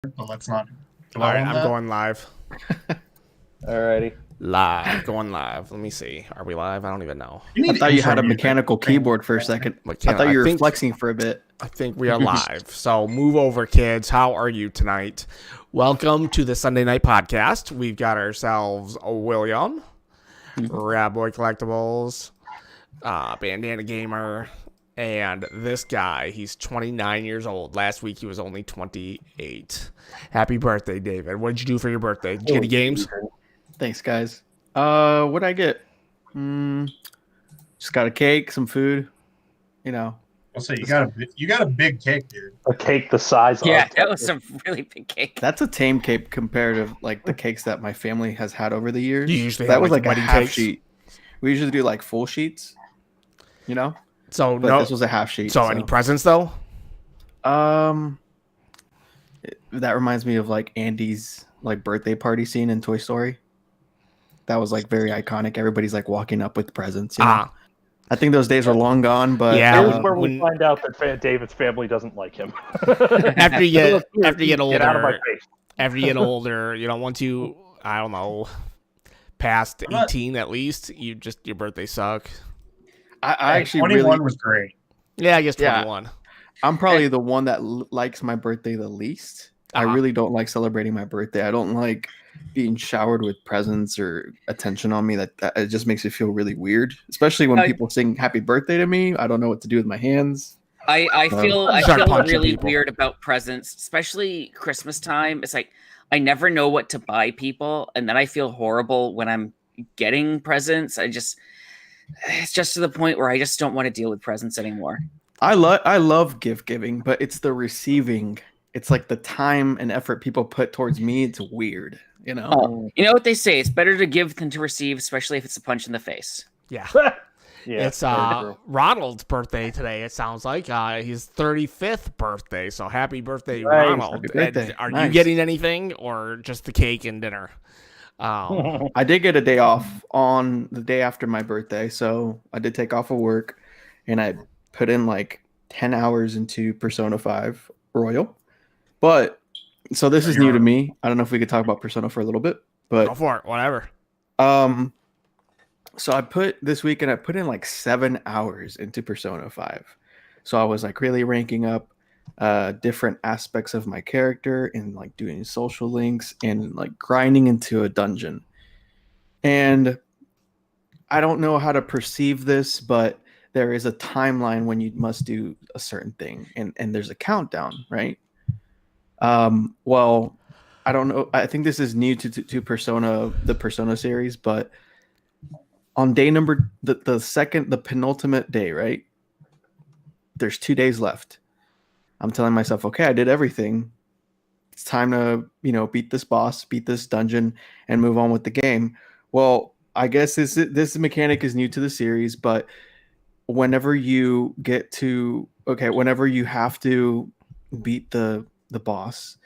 but let's not All dwell right, on I'm that. going live. Alrighty. Going live. Let me see. Are we live? I don't even know. You I need thought you intro had a music. mechanical keyboard for a second. I thought you were flexing for a bit. I think we are live. So move over, kids. How are you tonight? Welcome to the Sunday Night Podcast. We've got ourselves a William, Rad Boy Collectibles, Bandana Gamer, and this guy. He's 29 years old. Last week he was only 28. Happy birthday, David. What did you do for your birthday? Did you get any games? Thanks, guys. What'd I get? Just got a cake, some food. You know, I'll say you got a big cake, dude. A cake the size of. Yeah, that was a really big cake. that's a tame cake compared to like the cakes that my family has had over the years. You usually that have, was like, like a wedding half cakes? sheet. We usually do like full sheets, you know. So But no. this was a half sheet. So any presents though? That reminds me of like Andy's like birthday party scene in Toy Story. That was like very iconic. Everybody's like walking up with presents. You know? I think those days are long gone. But Yeah, Here's where we when- find out that David's family doesn't like him. after you get Get out of my older, face. after you get older, once you, I don't know, past 18 at least, your birthday suck. I actually 21 really, was great. Yeah, I guess Yeah. 21. I'm probably the one that likes my birthday the least. I Uh-huh. really don't like celebrating my birthday. I don't like being showered with presents or attention on me. That it just makes me feel really weird, especially when people sing "Happy Birthday" to me. I don't know what to do with my hands. I feel Start punching really people. weird about presents, especially Christmas time. It's like I never know what to buy people, and then I feel horrible when I'm getting presents. It's just to the point where I just don't want to deal with presents anymore. I love gift giving, but it's the receiving. It's like the time and effort people put towards me. It's weird, you know. Oh, you know what they say? It's better to give than to receive, especially if it's a punch in the face. Yeah. Yeah, It's very true. Ronald's birthday today, it sounds like. His 35th birthday, so happy birthday, Nice. Ronald. Happy birthday. And are you Nice. getting anything or just the cake and dinner? I did get a day off on the day after my birthday, so I did take off of work, and I put in like 10 hours into Persona 5 Royal. But so this is new to me. I don't know if we could talk about Persona for a little bit, Go but for it, whatever. so I put this weekend I put in like 7 hours into Persona 5. So I was like really ranking up different aspects of my character and like doing social links and like grinding into a dungeon. And I don't know how to perceive this, but there is a timeline when you must do a certain thing, and there's a countdown, right? Well, I don't know. I think this is new to Persona, the Persona series, but on day number the penultimate day, right? There's 2 days left. I'm telling myself, okay, I did everything. It's time to, beat this boss, beat this dungeon, and move on with the game. Well, I guess this mechanic is new to the series, but whenever you whenever you have to beat the boss,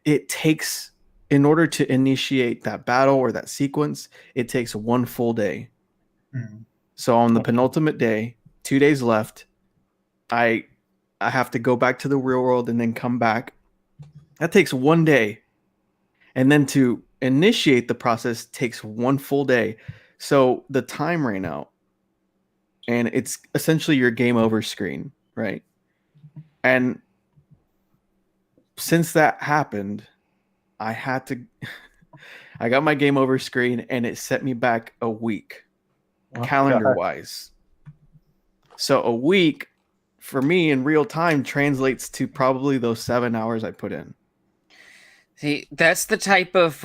it takes, in order to initiate that battle or that sequence, it takes 1 full day. Mhm. So on the penultimate day, 2 days left, I have to go back to the real world and then come back. That takes 1 day. And then to initiate the process takes 1 full day. So the time ran out. And it's essentially your game over screen, right? And since that happened, I had to I got my game over screen and it set me back a week, calendar wise. So a week for me in real time translates to probably those 7 hours I put in. See, that's the type of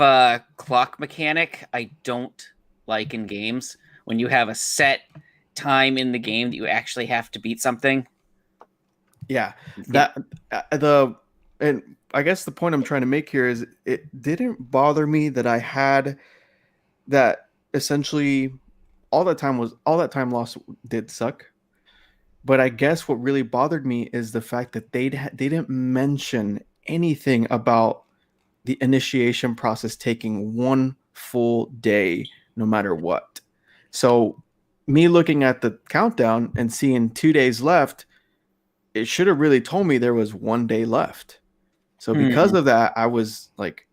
clock mechanic I don't like in games. When you have a set time in the game that you actually have to beat something. Yeah, and I guess the point I'm trying to make here is it didn't bother me that I had that essentially all that time lost did suck. But I guess what really bothered me is the fact that they didn't mention anything about the initiation process taking 1 full day, no matter what. So me looking at the countdown and seeing 2 days left, it should have really told me there was 1 day left. So because of that, I was like,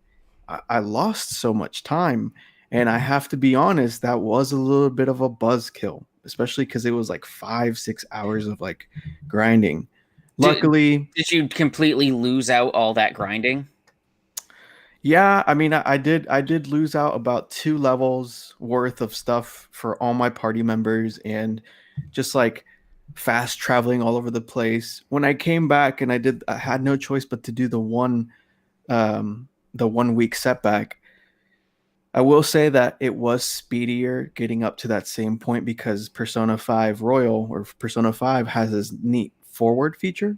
I lost so much time. And I have to be honest, that was a little bit of a buzzkill, especially because it was like 5-6 hours of like grinding. Luckily, did you completely lose out all that grinding? yeah, I mean, I did lose out about 2 levels worth of stuff for all my party members, and just like fast traveling all over the place. When I came back and I had no choice but to do the 1 week setback. I will say that it was speedier getting up to that same point because Persona 5 Royal or Persona 5 has this neat forward feature.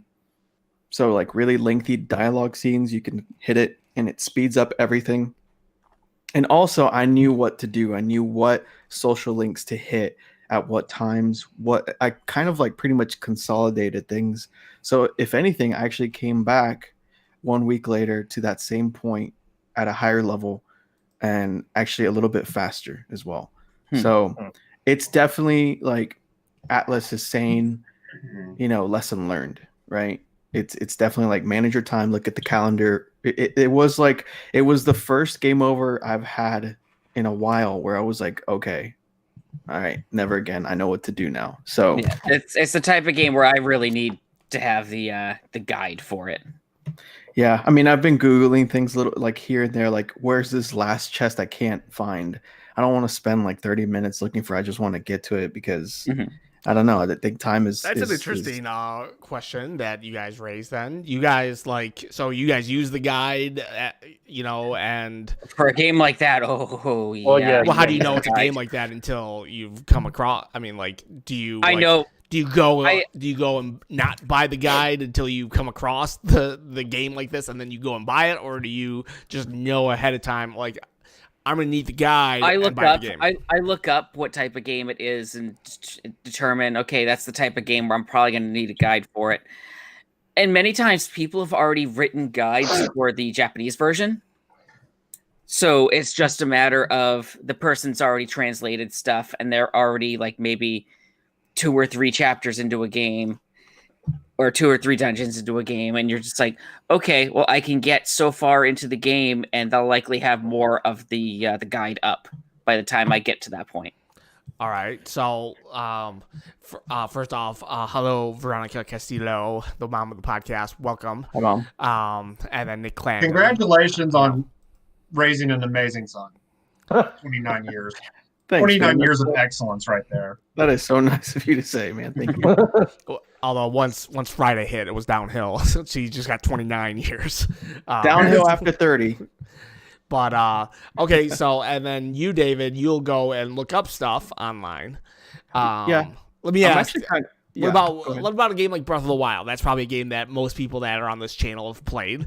So like really lengthy dialogue scenes, you can hit it and it speeds up everything. And also I knew what to do. I knew what social links to hit at what times. What I kind of like pretty much consolidated things. So if anything, I actually came back 1 week later to that same point at a higher level and actually a little bit faster as well. So it's definitely like Atlas is saying, lesson learned, right? It's definitely like manage your time, look at the calendar. It was the first game over I've had in a while where I was like, okay, all right, never again. I know what to do now. So yeah, it's the type of game where I really need to have the guide for it. Yeah, I mean, I've been Googling things little like here and there, like where's this last chest I can't find? I don't want to spend like 30 minutes looking for it. I just want to get to it because I don't know. I think time is. That's an interesting question that you guys raised. Then you guys you guys use the guide, and for a game like that. Oh, yeah. Well, how do you know it's a game like that until you've come across? I mean, like, do you? I know. Do you go and not buy the guide until you come across the game like this, and then you go and buy it, or do you just know ahead of time, like, I'm gonna need the guide and buy the game? I look up what type of game it is and determine, okay, that's the type of game where I'm probably gonna need a guide for it. And many times people have already written guides for the Japanese version. So it's just a matter of the person's already translated stuff and they're already like maybe 2 or 3 chapters into a game or 2 or 3 dungeons into a game. And you're just like, okay, well, I can get so far into the game and they'll likely have more of the guide up by the time I get to that point. All right. So, first off, hello, Veronica Castillo, the mom of the podcast. Welcome. Hi, Mom. And then Nick Clanton. Congratulations on raising an amazing son. 29 years. Thanks, 29 man. years of excellence right there. That is so nice of you to say, man. Thank you. Although once Friday hit, it was downhill. So she just got 29 years. Downhill after 30. But okay, so and then you, David, you'll go and look up stuff online. Yeah. Let me ask. What What about a game like Breath of the Wild? That's probably a game that most people that are on this channel have played.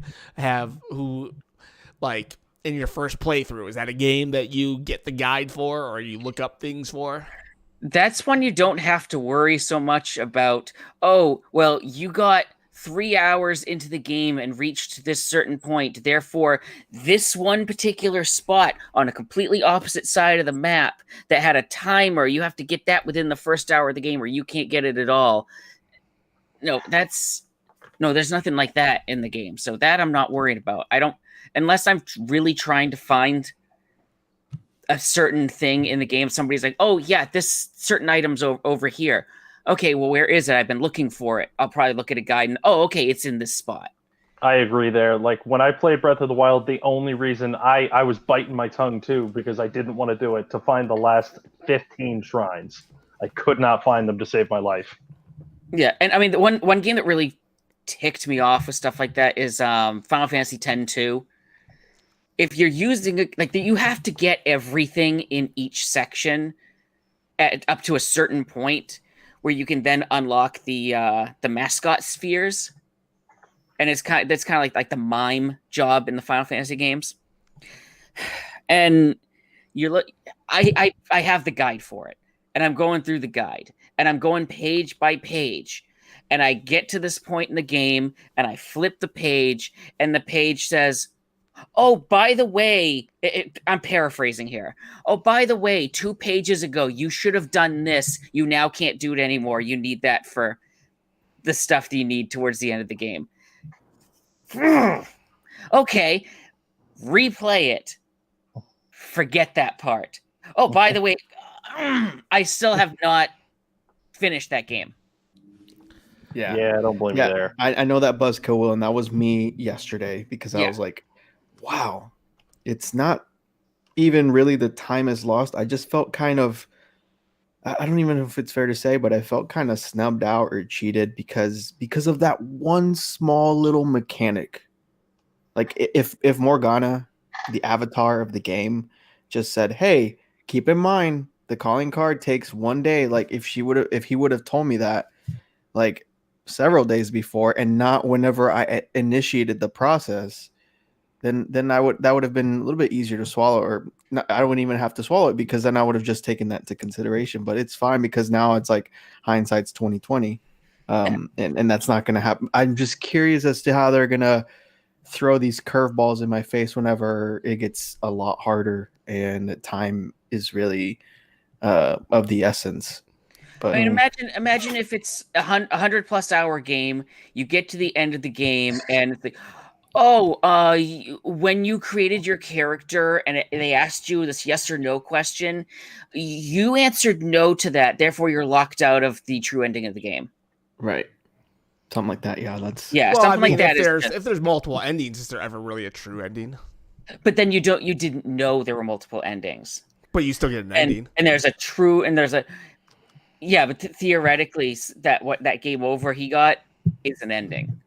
In your first playthrough, is that a game that you get the guide for or you look up things for? That's one you don't have to worry so much about, oh, well, you got 3 hours into the game and reached this certain point. Therefore, this one particular spot on a completely opposite side of the map that had a timer, you have to get that within the first hour of the game or you can't get it at all. No, there's nothing like that in the game. So that I'm not worried about. Unless I'm really trying to find a certain thing in the game. Somebody's like, oh, yeah, this certain item's over here. Okay, well, where is it? I've been looking for it. I'll probably look at a guide and, oh, okay, it's in this spot. I agree there. Like, when I played Breath of the Wild, the only reason I was biting my tongue, too, because I didn't want to do it, to find the last 15 shrines. I could not find them to save my life. Yeah, and I mean, the one game that really ticked me off with stuff like that is Final Fantasy X-2. If you're using it, like, you have to get everything in each section up to a certain point where you can then unlock the mascot spheres, and that's kind of like the mime job in the Final Fantasy games. And I have the guide for it, and I'm going through the guide, and I'm going page by page, and I get to this point in the game, and I flip the page, and the page says, oh, by the way, I'm paraphrasing here. Oh, by the way, 2 pages ago, you should have done this. You now can't do it anymore. You need that for the stuff that you need towards the end of the game. Okay, replay it. Forget that part. Oh, by the way, I still have not finished that game. Yeah, don't blame me Yeah, there. I know that buzzkill, Will, and that was me yesterday because I Yeah. was like, wow, it's not even really the time is lost. I just felt kind of, I don't even know if it's fair to say, but I felt kind of snubbed out or cheated because of that one small little mechanic. Like if Morgana, the avatar of the game, just said, "Hey, keep in mind the calling card takes 1 day." Like if he would have told me that, like several days before, and not whenever I initiated the process, then that would have been a little bit easier to swallow, or not, I wouldn't even have to swallow it because then I would have just taken that into consideration. But it's fine because now it's like hindsight's 2020, and that's not going to happen. I'm just curious as to how they're gonna throw these curveballs in my face whenever it gets a lot harder and time is really of the essence. But I mean, imagine if it's a 100+ hour game. You get to the end of the game, and it's like, oh, when you created your character, and they asked you this yes or no question, you answered no to that. Therefore, you're locked out of the true ending of the game. right, something like that. Yeah, that's Yeah, Well, I something mean, like that. if there's multiple endings, is there ever really a true ending? But then you didn't know there were multiple endings, But you still get an ending. and there's a true and there's a yeah, but theoretically, that game over he got is an ending.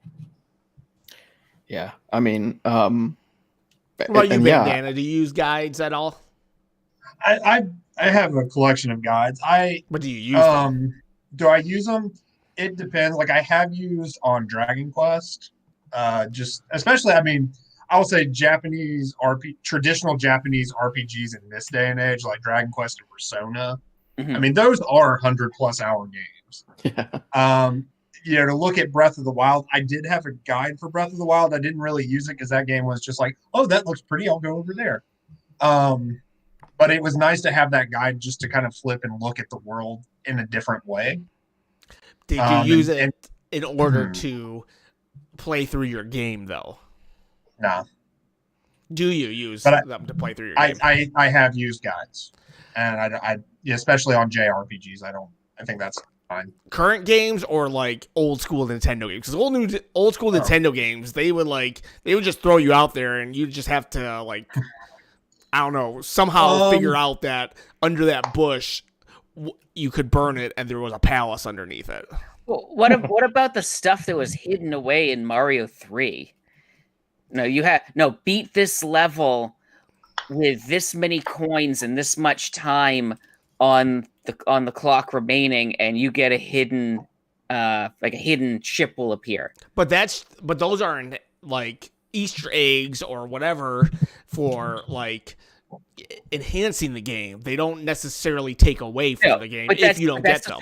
yeah. I mean, What about you, and yeah, Bandana? Do you use guides at all? I have a collection of guides. But do you use them? Do I use them? It depends. Like I have used on Dragon Quest, just especially. I mean, I would say traditional Japanese RPGs in this day and age, like Dragon Quest and Persona. Mhm. I mean, those are 100+ hour games. yeah. To look at Breath of the Wild, I did have a guide for Breath of the Wild. I didn't really use it because that game was just like, oh, that looks pretty. I'll go over there. But it was nice to have that guide just to kind of flip and look at the world in a different way. Did you use and- it in order to play through your game, though? No, Do you use But them to play through your game? I have used guides, and I especially on JRPGs. I think that's fine. Current games or like old school Nintendo games? Because old school Nintendo games, they would just throw you out there, and you just have to like, I don't know, somehow figure out that under that bush you could burn it, and there was a palace underneath it. Well, what about the stuff that was hidden away in Mario 3? No, beat this level with this many coins and this much time on the clock remaining, and you get a hidden ship will appear. But those aren't like Easter eggs or whatever for like enhancing the game. They don't necessarily take away from the game if you don't get them.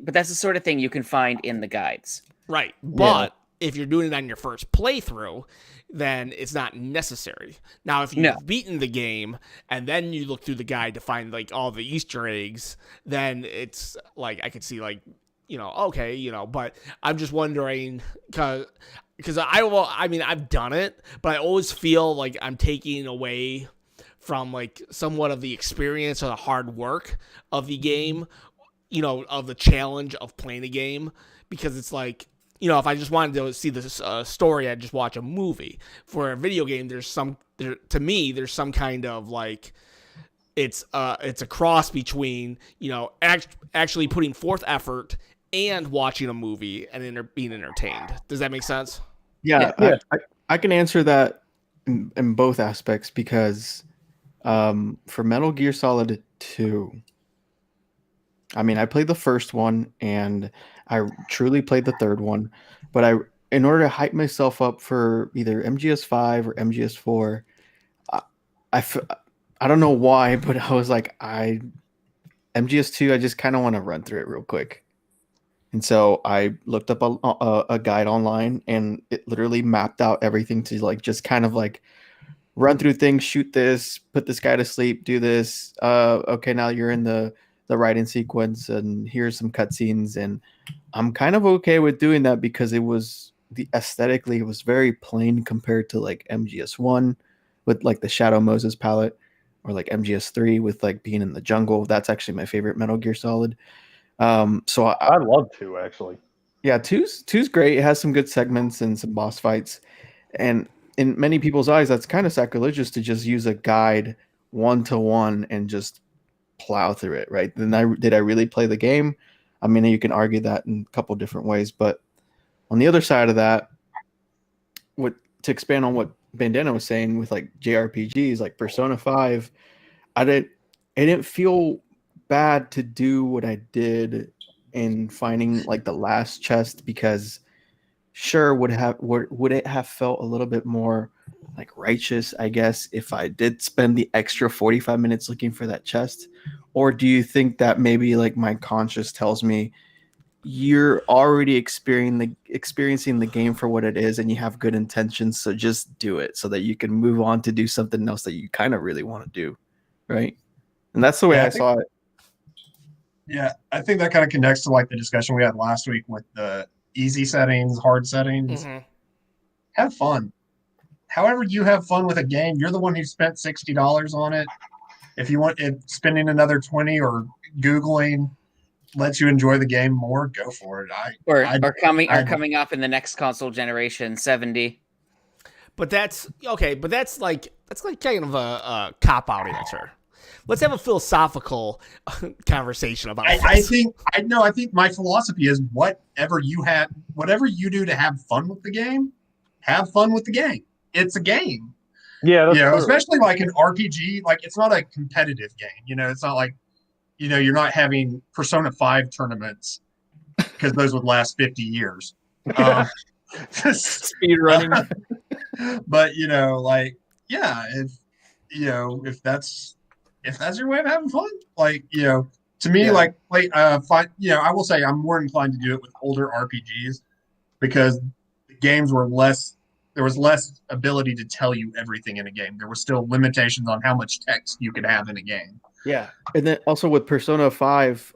But that's the sort of thing you can find in the guides. Right. But if you're doing it on your first playthrough, then it's not necessary. Now, if you've beaten the game and then you look through the guide to find like all the Easter eggs, then it's like I could see like, okay, but I'm just wondering because I've done it, but I always feel like I'm taking away from like somewhat of the experience or the hard work of the game, of the challenge of playing a game, because it's like, if I just wanted to see this story, I'd just watch a movie. For a video game, there's some kind of like, it's a cross between, actually putting forth effort and watching a movie and being entertained. Does that make sense? Yeah. I can answer that in both aspects because for Metal Gear Solid 2, I mean, I played the first one and I truly played the third one, but in order to hype myself up for either MGS5 or MGS4, I don't know why, but I was like, MGS2, I just kind of want to run through it real quick. And so I looked up a guide online, and it literally mapped out everything to like just kind of like run through things, shoot this, put this guy to sleep, do this. Okay, now you're in the writing sequence, and here's some cutscenes, and I'm kind of okay with doing that because it was the aesthetically it was very plain compared to like MGS1 with like the Shadow Moses palette, or like MGS3 with like being in the jungle. That's actually my favorite Metal Gear Solid. So I love 2 actually. yeah, two's great. It has some good segments and some boss fights. And in many people's eyes, that's kind of sacrilegious to just use a guide 1-to-1 and just plow through it, right? Did I really play the game? I mean, you can argue that in a couple different ways, but on the other side of that, to expand on what Bandana was saying with like JRPGs, like Persona 5, I didn't feel bad to do what I did in finding like the last chest, because sure would it have felt a little bit more like righteous, I guess, if I did spend the extra 45 minutes looking for that chest? Or do you think that maybe like my conscience tells me you're already experiencing the game for what it is and you have good intentions, so just do it so that you can move on to do something else that you kind of really want to do, right? And that's the way I saw it. Yeah, I think that kind of connects to like the discussion we had last week with the easy settings, hard settings. Mm-hmm. Have fun. However you have fun with a game, you're the one who spent $60 on it. If you want it, spending another 20 or Googling lets you enjoy the game more, go for it. Coming up in the next console generation, 70. But that's okay. But that's like kind of a cop out answer. Let's have a philosophical conversation about this. I think my philosophy is whatever you do to have fun with the game, have fun with the game. It's a game. Yeah, that's true. Especially like an RPG, like it's not a competitive game. It's not like, you're not having Persona 5 tournaments, because those would last 50 years. Speed running. But if that's your way of having fun, to me, I will say I'm more inclined to do it with older RPGs, because the games were there was less ability to tell you everything in a game. There were still limitations on how much text you could have in a game. Yeah. And then also with Persona 5,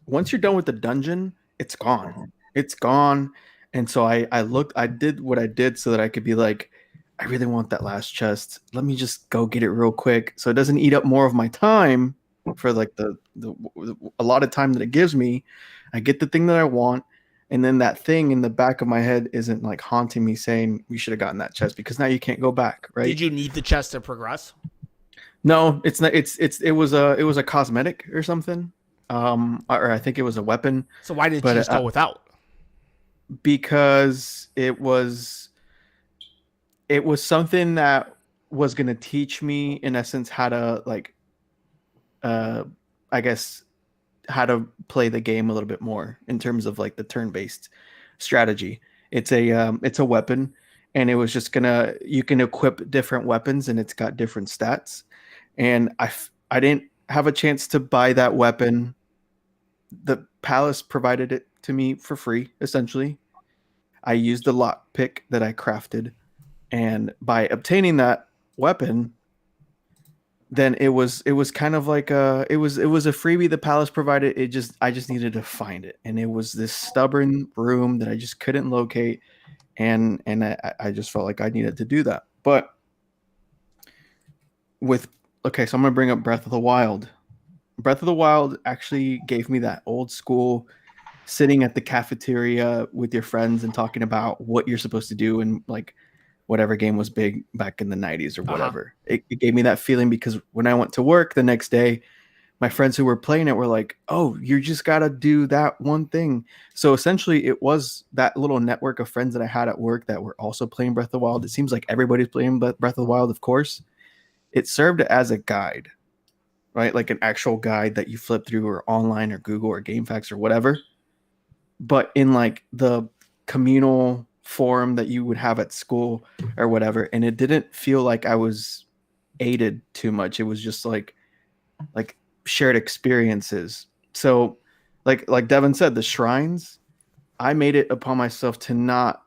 once you're done with the dungeon, it's gone. It's gone. And so I did what I did so that I could be like, I really want that last chest. Let me just go get it real quick, so it doesn't eat up more of my time for like a lot of time that it gives me. I get the thing that I want, and then that thing in the back of my head isn't like haunting me saying we should have gotten that chest, because now you can't go back, right? Did you need the chest to progress? No, it's not. It was a cosmetic or something, or I think it was a weapon. So why didn't you just go without? Because it was something that was going to teach me, in essence, how to I guess how to play the game a little bit more in terms of like the turn-based strategy. It's a weapon, and it was just you can equip different weapons, and it's got different stats. And I didn't have a chance to buy that weapon. The palace provided it to me for free, essentially. I used the lock pick that I crafted, and by obtaining that weapon, then it was kind of like it was a freebie the palace provided. I just needed to find it, and it was this stubborn room that I just couldn't locate, and I just felt like I needed to do that. But so I'm gonna bring up Breath of the Wild. Breath of the Wild actually gave me that old school sitting at the cafeteria with your friends and talking about what you're supposed to do in like whatever game was big back in the 90s or whatever. It gave me that feeling, because when I went to work the next day, my friends who were playing it were like, oh, you just got to do that one thing. So essentially it was that little network of friends that I had at work that were also playing Breath of the Wild. It seems like everybody's playing Breath of the Wild, of course. It served as a guide, right? Like an actual guide that you flip through, or online or Google or GameFAQs or whatever. But in like the communal forum that you would have at school or whatever, and it didn't feel like I was aided too much. It was just like shared experiences. So like Devin said, the shrines, I made it upon myself to not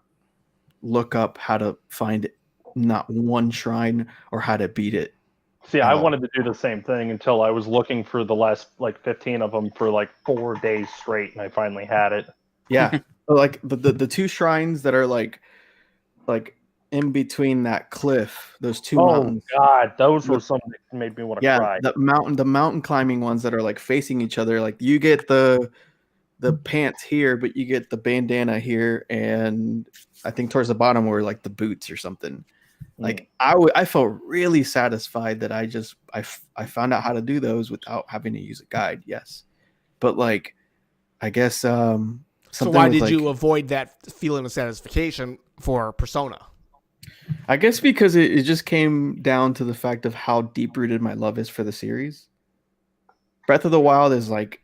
look up how to find not one shrine or how to beat it. See, I wanted to do the same thing until I was looking for the last 15 of them for 4 days straight, and I finally had it. Yeah, like the two shrines that are like in between that cliff, those two mountains. God, those were something that made me want to Yeah, cry. the mountain climbing ones that are like facing each other. Like you get the pants here, but you get the bandana here, and I think towards the bottom were like the boots or something. Like I felt really satisfied that I found out how to do those without having to use a guide. Yes, but like I guess So something why with, did like, you avoid that feeling of satisfaction for Persona? I guess because it just came down to the fact of how deep rooted my love is for the series. Breath of the Wild is like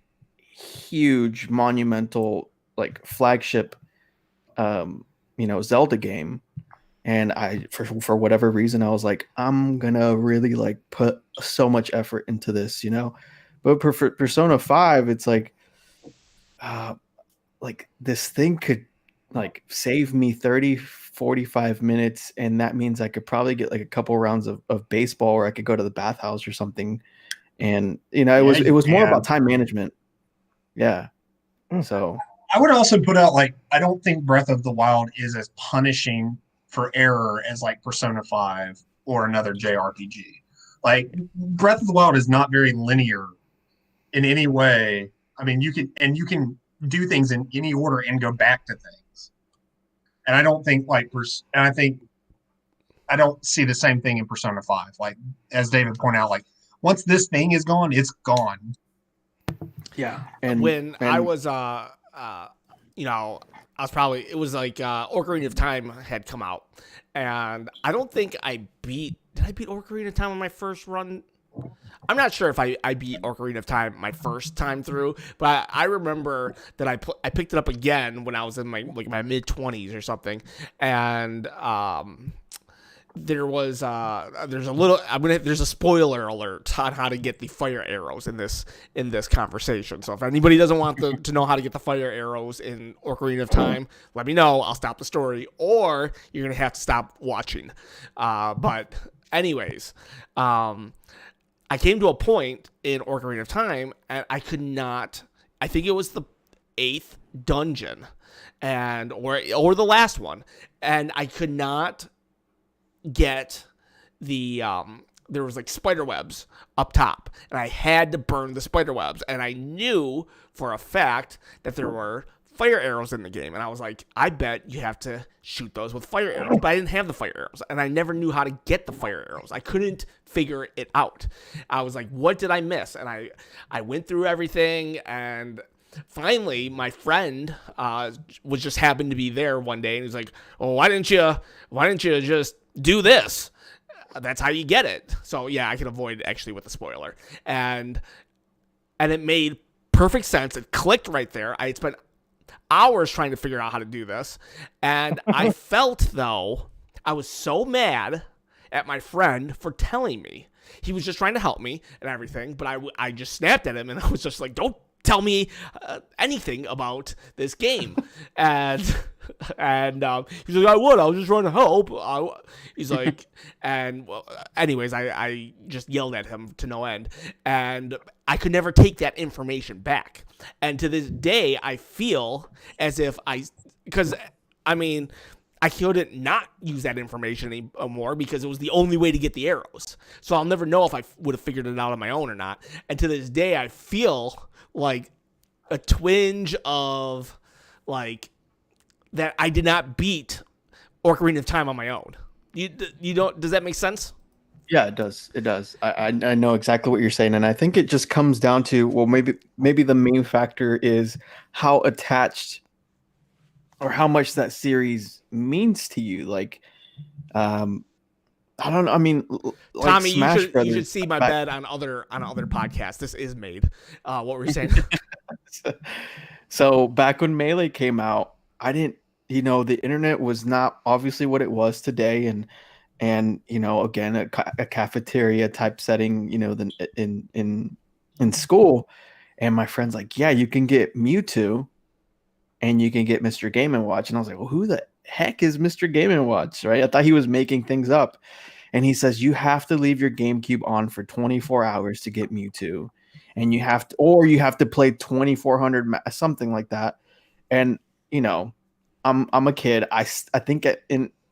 huge, monumental, like flagship, Zelda game. And I, for whatever reason, I was like, I'm gonna really like put so much effort into this, But for Persona 5, it's like this thing could like save me 30-45 minutes, and that means I could probably get like a couple rounds of baseball, or I could go to the bathhouse or something. And it was more about time management. Yeah. So I would also put out, like, I don't think Breath of the Wild is as punishing for error as like Persona 5 or another JRPG. Like, Breath of the Wild is not very linear in any way. I mean, you can do things in any order and go back to things. And I don't think I don't see the same thing in Persona 5. Like, as David pointed out, like, once this thing is gone, it's gone. yeah. I was it was like Ocarina of Time had come out, and I don't think did I beat Ocarina of Time on my first run? I'm not sure if I beat Ocarina of Time my first time through, but I remember that I picked it up again when I was in my mid-20s or something, and there's a spoiler alert on how to get the fire arrows in this conversation. So if anybody doesn't want to know how to get the fire arrows in Ocarina of Time, let me know. I'll stop the story, or you're gonna have to stop watching. But anyways, I came to a point in Ocarina of Time, and I could not. I think it was the 8th dungeon, or the last one, and I could not get the there was like spider webs up top, and I had to burn the spider webs, and I knew for a fact that there were fire arrows in the game, and I was like, I bet you have to shoot those with fire arrows, but I didn't have the fire arrows, and I never knew how to get the fire arrows. I couldn't figure it out. I was like, what did I miss? And I went through everything, and finally my friend was just happened to be there one day, and he's like, oh, why didn't you just do this? That's how you get it. So yeah, I can avoid actually with the spoiler, and it made perfect sense. It clicked right there. I had spent hours trying to figure out how to do this, and I felt, though, I was so mad at my friend for telling me. He was just trying to help me and everything, but I just snapped at him, and I was just like, don't tell me anything about this game. And he's like, I was just trying to help. He's like, and well, anyways, I just yelled at him to no end, and I could never take that information back. And to this day, I feel as if because I mean, I couldn't not use that information anymore because it was the only way to get the arrows. So I'll never know if I would have figured it out on my own or not. And to this day, I feel like a twinge of like that I did not beat Ocarina of Time on my own. You don't? Does that make sense? Yeah, it does. It does. I know exactly what you're saying, and I think it just comes down to, well, maybe the main factor is how attached or how much that series means to you. Like, I don't know. I mean, like Tommy, Smash you should see my bed on other podcasts. This is made. What were you saying? So back when Melee came out, I didn't. The internet was not obviously what it was today, and again, a cafeteria type setting, in school, and my friend's like, yeah, you can get Mewtwo, and you can get Mr. Game & Watch, and I was like, well, who the heck is Mr. Game & Watch, right? I thought he was making things up, and he says you have to leave your GameCube on for 24 hours to get Mewtwo, and you have to play 2400 something like that, and you know, I'm a kid. I think at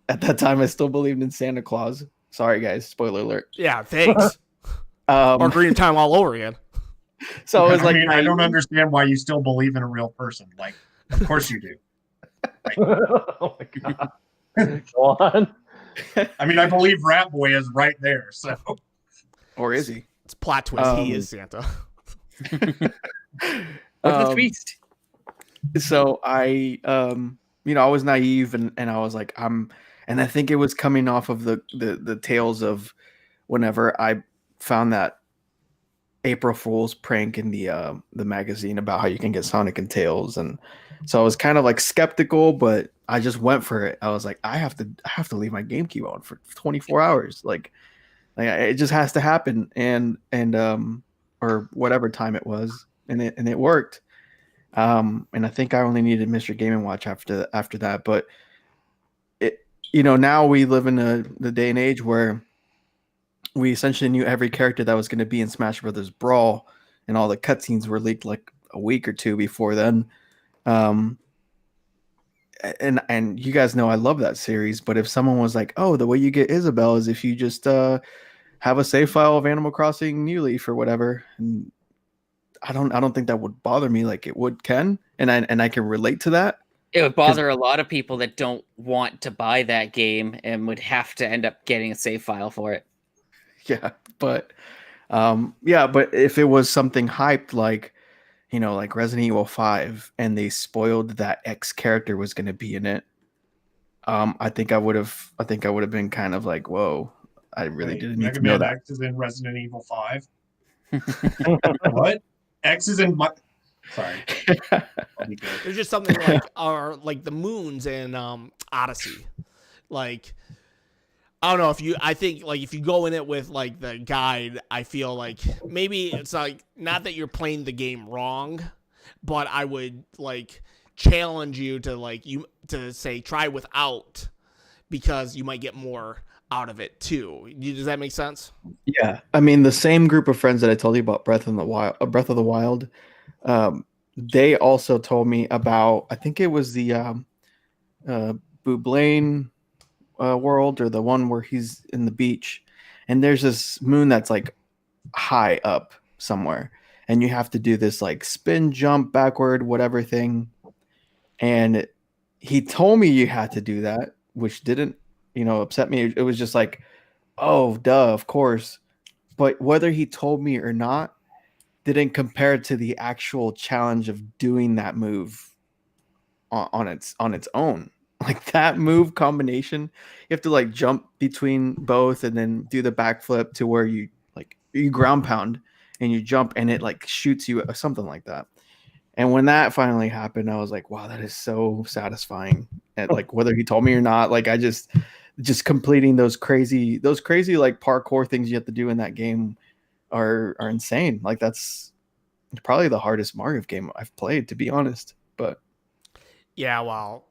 that time I still believed in Santa Claus. Sorry guys, spoiler alert. Yeah, thanks. Or Green Time all over again. So I was like, I don't understand why you still believe in a real person. Like, of course you do. Oh my god. Go on. I mean, I believe Rat Boy is right there. So, or is he? It's a plot twist. He is Santa. What's the twist? So I I was naive and I was like, and I think it was coming off of the tales of whenever I found that April Fool's prank in the magazine about how you can get Sonic and Tails, and so I was kind of like skeptical, but I just went for it. I was like, I have to leave my GameCube on for 24 hours, like it just has to happen, and or whatever time it was, and it worked. And I think I only needed Mr. Game & Watch after that, but now we live in the day and age where we essentially knew every character that was going to be in Smash Brothers Brawl, and all the cutscenes were leaked like a week or two before then. And you guys know I love that series, but if someone was like, "Oh, the way you get Isabelle is if you just have a save file of Animal Crossing New Leaf or whatever," and I don't think that would bother me like it would Ken, and I can relate to that. It would bother a lot of people that don't want to buy that game and would have to end up getting a save file for it. Yeah, but but if it was something hyped like, like Resident Evil 5, and they spoiled that X character was going to be in it, I think I would have been kind of like, whoa, I really didn't need to know that. X is in Resident Evil 5. What? X is in my. Sorry. There's just something like the moons in Odyssey, like. I don't know I think like if you go in it with like the guide, I feel like maybe it's like not that you're playing the game wrong, but I would like challenge you to say try without, because you might get more out of it too. Does that make sense? Yeah, I mean the same group of friends that I told you about Breath of the Wild, they also told me about, I think it was the Boublain world, or the one where he's in the beach, and there's this moon that's like high up somewhere, and you have to do this like spin jump backward whatever thing, and he told me you had to do that, which didn't upset me. It was just like, oh duh, of course. But whether he told me or not didn't compare to the actual challenge of doing that move on its own. Like that move combination, you have to like jump between both and then do the backflip to where you ground pound and you jump and it like shoots you, something like that. And when that finally happened, I was like, wow, that is so satisfying. And like whether he told me or not, like I just completing those crazy like parkour things you have to do in that game are insane. Like that's probably the hardest Mario game I've played, to be honest. But yeah, well,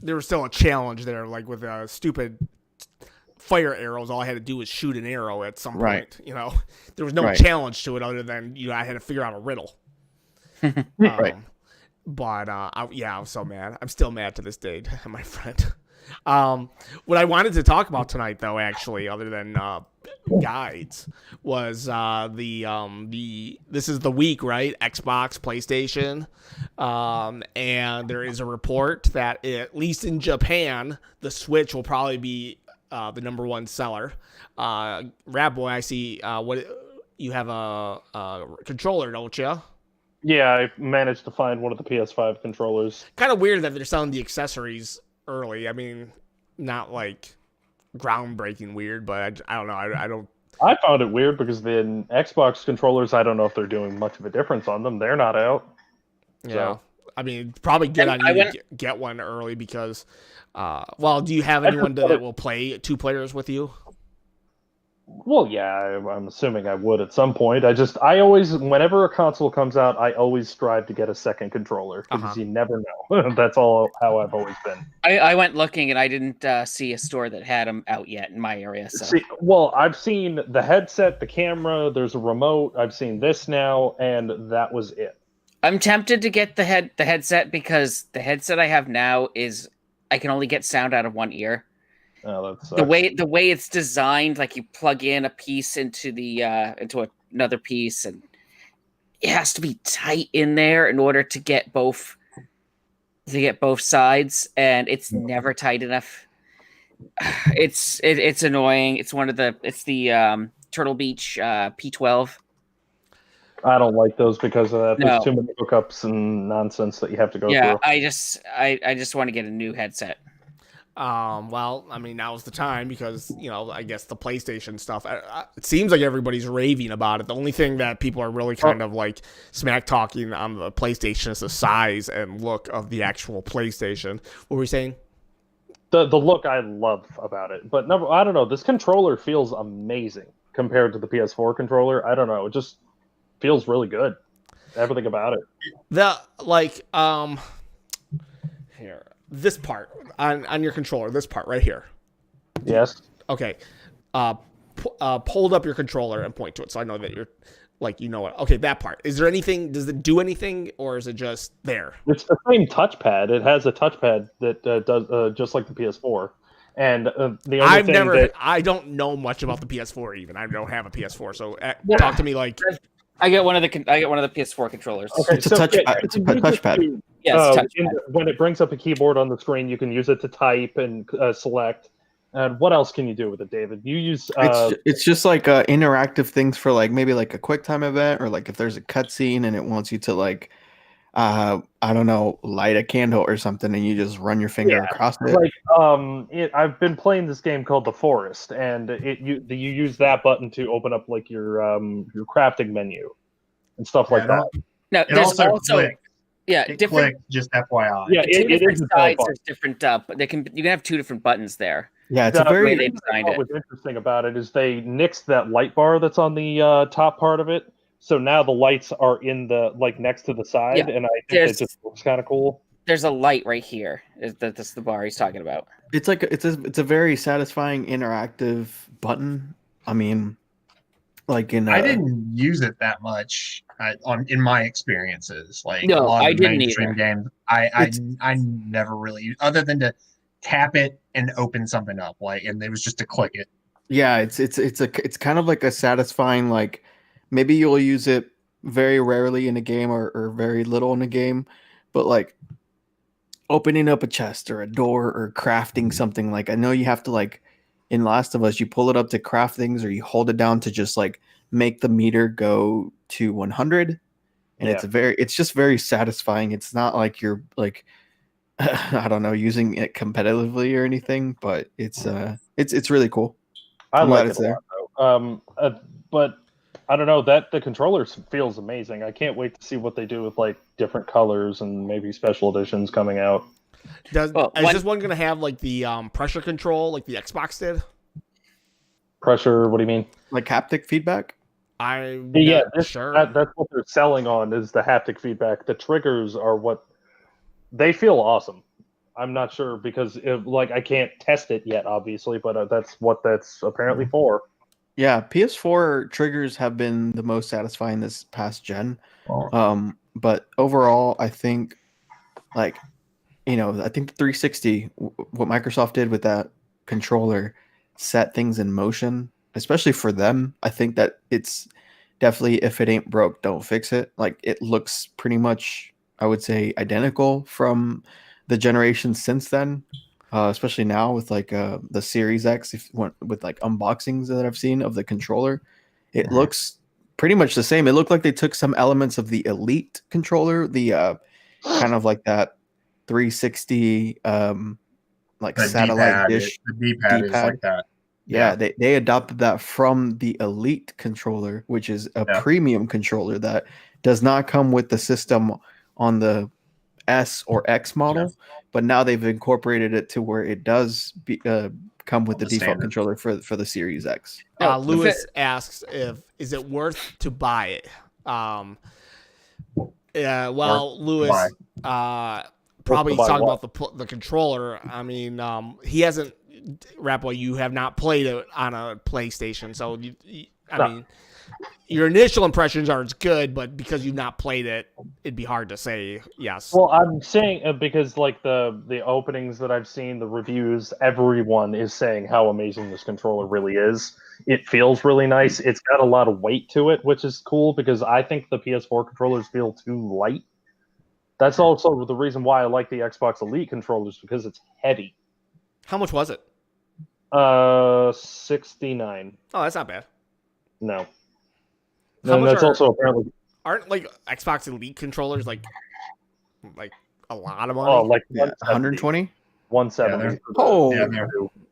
there was still a challenge there, like with stupid fire arrows. All I had to do was shoot an arrow at some point. There was no challenge to it other than I had to figure out a riddle. Right. But I was so mad. I'm still mad to this day, my friend. What I wanted to talk about tonight, though, actually, other than guides, was this is the week, right? Xbox, PlayStation, and there is a report that at least in Japan, the Switch will probably be the number one seller. Rabboy, I see what you have a controller, don't you? Yeah, I managed to find one of the PS5 controllers. Kind of weird that they're selling the accessories early. I mean, not like groundbreaking weird, but I don't know. I don't. I found it weird because the Xbox controllers, I don't know if they're doing much of a difference on them. They're not out. Yeah. So. I mean, probably good on you to get one early because, do you have anyone that will play 2 players with you? Well, yeah, I'm assuming I would at some point. I always, whenever a console comes out, I always strive to get a second controller because you never know. That's all how I've always been. I went looking and I didn't see a store that had them out yet in my area. So. I've seen the headset, the camera, there's a remote. I've seen this now, and that was it. I'm tempted to get the headset because the headset I have now is I can only get sound out of one ear. Oh, that sucks. The way it's designed, like you plug in a piece into the another piece, and it has to be tight in there in order to get both sides, and it's never tight enough. It's annoying. It's the Turtle Beach P12. I don't like those because of that. No. There's too many hookups and nonsense that you have to go Yeah, through. I just want to get a new headset. Well, I mean, now's the time because, I guess the PlayStation stuff, it seems like everybody's raving about it. The only thing that people are really kind of like smack talking on the PlayStation is the size and look of the actual PlayStation. What were you saying? The look I love about it, but I don't know. This controller feels amazing compared to the PS4 controller. I don't know. It just feels really good. Everything about it. Here, this part on your controller, this part right here. Yes. Okay. Hold up your controller and point to it so I know that you're like, what. Okay, that part. Is there anything, does it do anything, or is it just there? It's the same touchpad. It has a touchpad that does just like the PS4. And the only I don't know much about the PS4 even. I don't have a PS4, so talk to me like. I get one of the PS4 controllers. Okay, It's a touchpad. It's a touchpad. Yes, when it brings up a keyboard on the screen, you can use it to type and select. And what else can you do with it, David? You use it's just like interactive things for like maybe like a quick time event, or like if there's a cutscene and it wants you to like I don't know, light a candle or something, and you just run your finger across it. Like I've been playing this game called The Forest, and you use that button to open up like your crafting menu and stuff like that. No, It there's also also clicked. It different clicked, just FYI. Yeah, two different is sides. There's different, but you can have two different buttons there. Yeah, it's The a very way they designed it. What's interesting about it is they nixed that light bar that's on the top part of it. So now the lights are in the next to the side, Yeah, and I think it just looks kind of cool. There's a light right here. That's the bar he's talking about. It's like it's a very satisfying interactive button. I mean, like I didn't use it that much in my experiences. Like No, a lot I of the didn't mainstream either. games, I never really used, other than to tap it and open something up, and it was just to click it. Yeah, it's kind of like a satisfying, like maybe you'll use it very rarely in a game or very little in a game, but like opening up a chest or a door or crafting something. Like I know you have to, like in Last of Us, you pull it up to craft things, or you hold it down to just like make the meter go to 100, and it's just very satisfying. It's not like you're like I don't know, using it competitively or anything, but it's really cool. I'm glad like it's it a lot, though. But I don't know, that the controller feels amazing. I can't wait to see what they do with like different colors and maybe special editions coming out. Is this one going to have like the pressure control like the Xbox did? Pressure? What do you mean? Like haptic feedback? I'm sure. That's what they're selling on, is the haptic feedback. The triggers are what they feel awesome. I'm not sure because I can't test it yet, obviously, but that's what that's apparently for. Yeah, PS4 triggers have been the most satisfying this past gen. But overall, I think I think the 360, what Microsoft did with that controller, set things in motion, especially for them. I think that it's definitely, if it ain't broke, don't fix it. Like it looks pretty much, I would say, identical from the generation since then. Especially now with like the Series X, with like unboxings that I've seen of the controller, it looks pretty much the same. It looked like they took some elements of the Elite controller, the kind of like that 360 like The satellite D-pad, dish. the D-pad is like that. Yeah, they adopted that from the Elite controller, which is a premium controller that does not come with the system on the S or X model, but now they've incorporated it to where it does come with the default standard controller for the Series X. Lewis asks is it worth to buy it? Lewis probably talking about the controller. I mean, he hasn't. Rapboy, you have not played it on a PlayStation, so I mean, your initial impressions aren't good, but because you've not played it, it'd be hard to say yes. Well, I'm saying because like the openings that I've seen, the reviews, everyone is saying how amazing this controller really is. It feels really nice. It's got a lot of weight to it, which is cool because I think the PS4 controllers feel too light. That's also the reason why I like the Xbox Elite controllers, because it's heavy. How much was it? 69. Oh, that's not bad. No. How And much that's also apparently aren't like Xbox Elite controllers like a lot of money? oh like Yeah, 120. 170. Oh,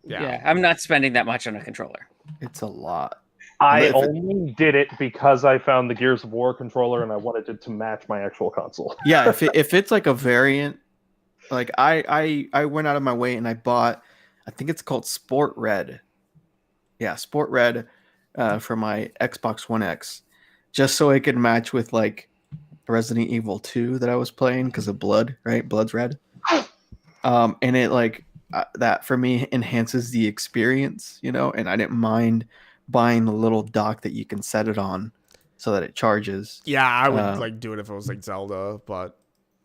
Yeah, I'm not spending that much on a controller. it's a lot. I If it- only did it because I found the Gears of War controller and I wanted it to match my actual console. Yeah, if it's like a variant, like I went out of my way and I bought, I think it's called Sport Red. Yeah, Sport Red for my Xbox One X, just so it could match with like Resident Evil 2 that I was playing because of blood, right? Blood's red. And it like that for me enhances the experience, you know, and I didn't mind buying the little dock that you can set it on so that it charges. Yeah, I would like do it if it was like Zelda, but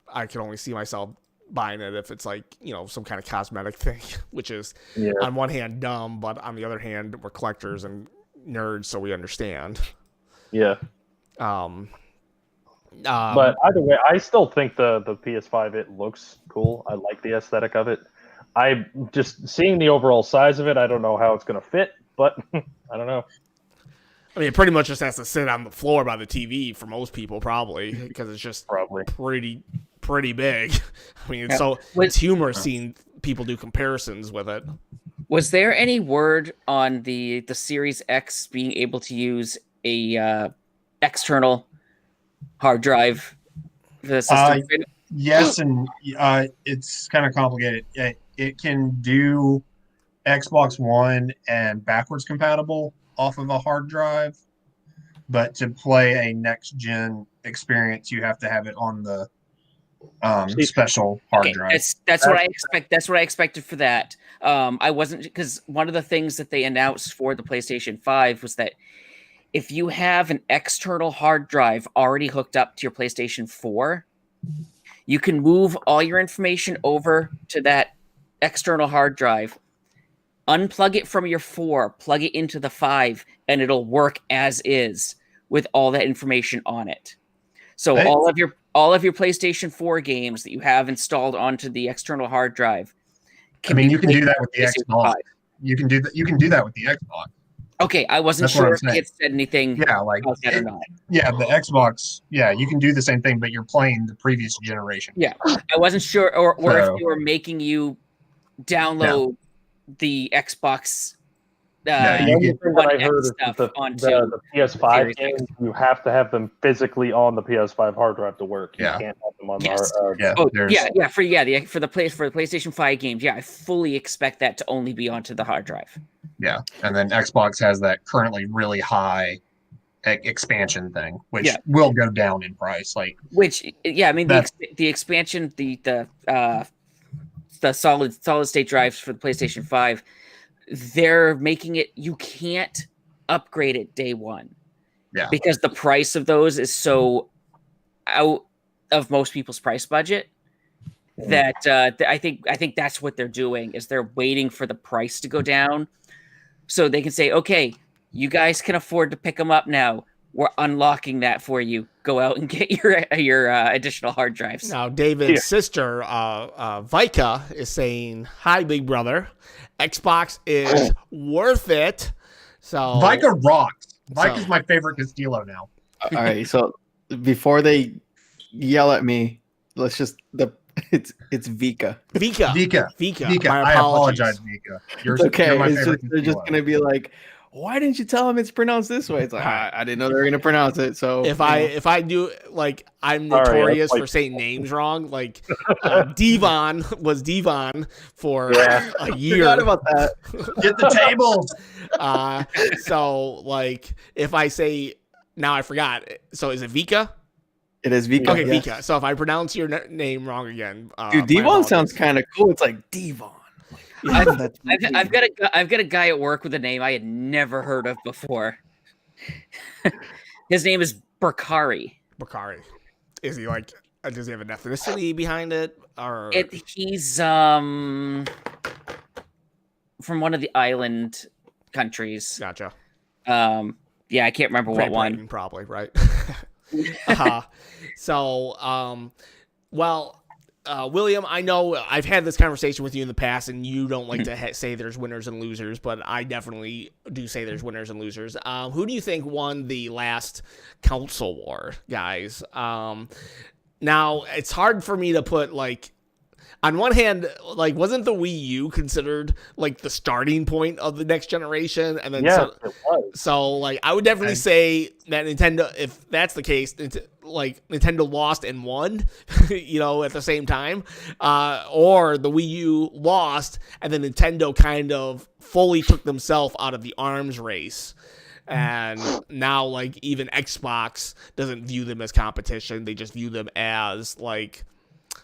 I can only see myself buying it if it's like, you know, some kind of cosmetic thing, which is on one hand dumb, but on the other hand we're collectors and nerds, so we understand. Yeah. But either way, I still think the PS5, it looks cool. I like the aesthetic of it. I just seeing the overall size of it, I don't know how it's going to fit, but I don't know. I mean, it pretty much just has to sit on the floor by the TV for most people, probably, because it's just pretty big. I mean, it's humorous seeing people do comparisons with it. Was there any word on the Series X being able to use a external hard drive for the system? Yes, and it's kind of complicated. It can do Xbox One and backwards compatible off of a hard drive, but to play a next gen experience, you have to have it on the special hard drive. That's what I expect. That's what I expected for that. I wasn't, because one of the things that they announced for the PlayStation 5 was that if you have an external hard drive already hooked up to your PlayStation 4, you can move all your information over to that external hard drive, unplug it from your 4, plug it into the 5, and it'll work as is with all that information on it. So all of your PlayStation 4 games that you have installed onto the external hard drive. You can do that with the Xbox. You can do that with the Xbox. Okay, I wasn't sure if it said anything about that or not. Yeah, the Xbox, you can do the same thing, but you're playing the previous generation. Yeah, I wasn't sure, or if they were making you download the Xbox. The only thing that I heard is the PS5 games, you have to have them physically on the PS5 hard drive to work. You can't have them on the for the PlayStation 5 games. Yeah, I fully expect that to only be onto the hard drive. Yeah, and then Xbox has that currently really high expansion thing, which will go down in price. The expansion, the solid state drives for the PlayStation 5. They're making it, you can't upgrade it day one. Yeah. Because the price of those is so out of most people's price budget that I think that's what they're doing, is they're waiting for the price to go down so they can say, okay, you guys can afford to pick them up now. We're unlocking that for you. Go out and get your additional hard drives. Now, David's sister, Vika, is saying, "Hi, Big Brother. Xbox is worth it." So Vika rocks. Vika's my favorite Castillo now. All right, so before they yell at me, let's just it's Vika. Vika. I apologize, Vika. It's okay. They're just gonna be like, why didn't you tell him it's pronounced this way? It's like, I didn't know they were going to pronounce it. So if I do, like, I'm notorious for saying names wrong. Like, Devon was Devon for a year. Forgot about that. Get the tables. So, like, if I say, now I forgot. So is it Vika? It is Vika. Okay, yes. Vika. So if I pronounce your name wrong again. Dude, Devon sounds kind of cool. It's like Devon. I've got a guy at work with a name I had never heard of before. His name is Bakari. Bakari. Is he like? Does he have an ethnicity behind it, or He's from one of the island countries. Gotcha. Yeah, I can't remember Great what one. Britain, probably, right? So, William, I know I've had this conversation with you in the past, and you don't like to say there's winners and losers, but I definitely do say there's winners and losers. Who do you think won the last console war, guys? Now, it's hard for me to put, like, on one hand, like, wasn't the Wii U considered like the starting point of the next generation? And then Yeah, it was. so like, I would definitely say that Nintendo, if that's the case, like Nintendo lost and won, you know, at the same time, or the Wii U lost and then Nintendo kind of fully took themselves out of the arms race. And now, like, even Xbox doesn't view them as competition. They just view them as, like,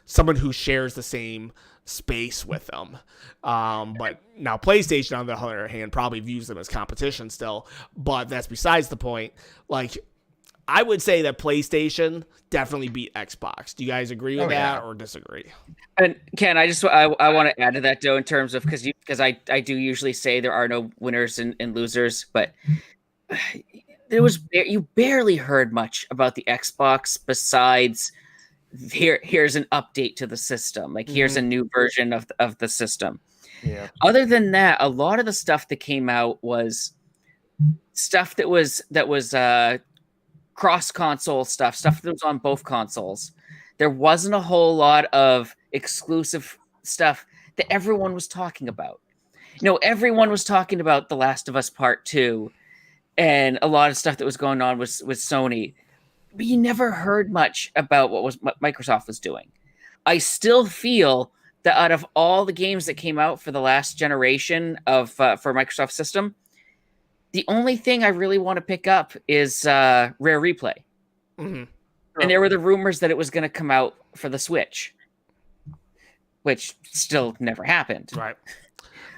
someone who shares the same space with them. But now PlayStation, on the other hand, probably views them as competition still. But that's besides the point. Like, I would say that PlayStation definitely beat Xbox. Do you guys agree with that or disagree? And Ken, I want to add to that, though, in terms of because I do usually say there are no winners and losers, but you barely heard much about the Xbox besides here's an update to the system, like here's a new version of the system. Yeah. Other than that, a lot of the stuff that came out was stuff that was cross console stuff that was on both consoles. There wasn't a whole lot of exclusive stuff that everyone was talking about. You know, everyone was talking about The Last of Us Part 2 and a lot of stuff that was going on with Sony. But you never heard much about what Microsoft was doing. I still feel that out of all the games that came out for the last generation of for Microsoft system, the only thing I really want to pick up is Rare Replay. Mm-hmm. And there were the rumors that it was going to come out for the Switch, which still never happened. Right.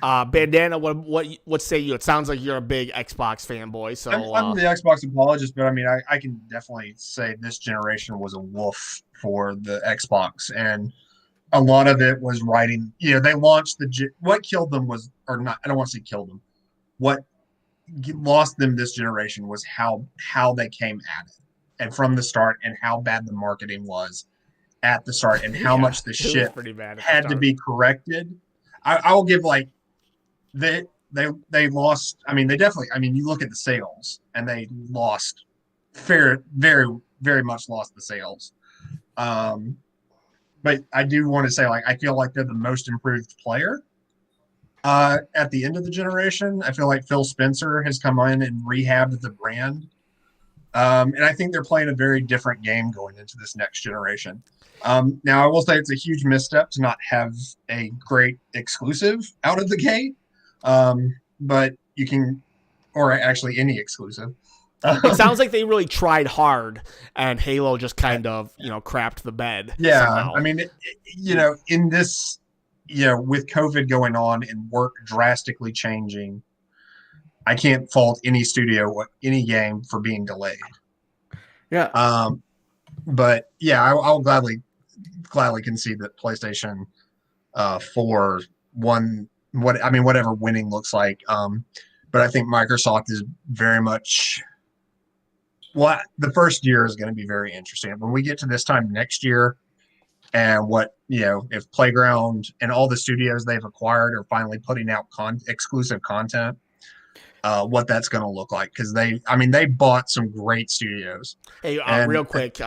Bandana, what say you? It sounds like you're a big Xbox fanboy. So I'm the Xbox apologist, but I mean, I can definitely say this generation was a wolf for the Xbox, and a lot of it was writing. You know, they launched what killed them was, or not. I don't want to say killed them. What lost them this generation was how they came at it, and from the start, and how bad the marketing was at the start, and how much the shit had to be corrected. I will give like. They lost. I mean, they definitely. I mean, you look at the sales, and they lost. Very, very much lost the sales. But I do want to say, like, I feel like they're the most improved player. At the end of the generation, I feel like Phil Spencer has come in and rehabbed the brand, and I think they're playing a very different game going into this next generation. Now, I will say it's a huge misstep to not have a great exclusive out of the gate. But you can, or actually any exclusive. It sounds like they really tried hard, and Halo just kind of, crapped the bed. Yeah, somehow. I mean, in this, with COVID going on and work drastically changing, I can't fault any studio or any game for being delayed. Yeah. But yeah, I'll gladly concede that PlayStation 4 won. Whatever winning looks like. But I think Microsoft is very much. Well, the first year is going to be very interesting. When we get to this time next year, and if Playground and all the studios they've acquired are finally putting out exclusive content, what that's going to look like, because they bought some great studios. Hey, real quick,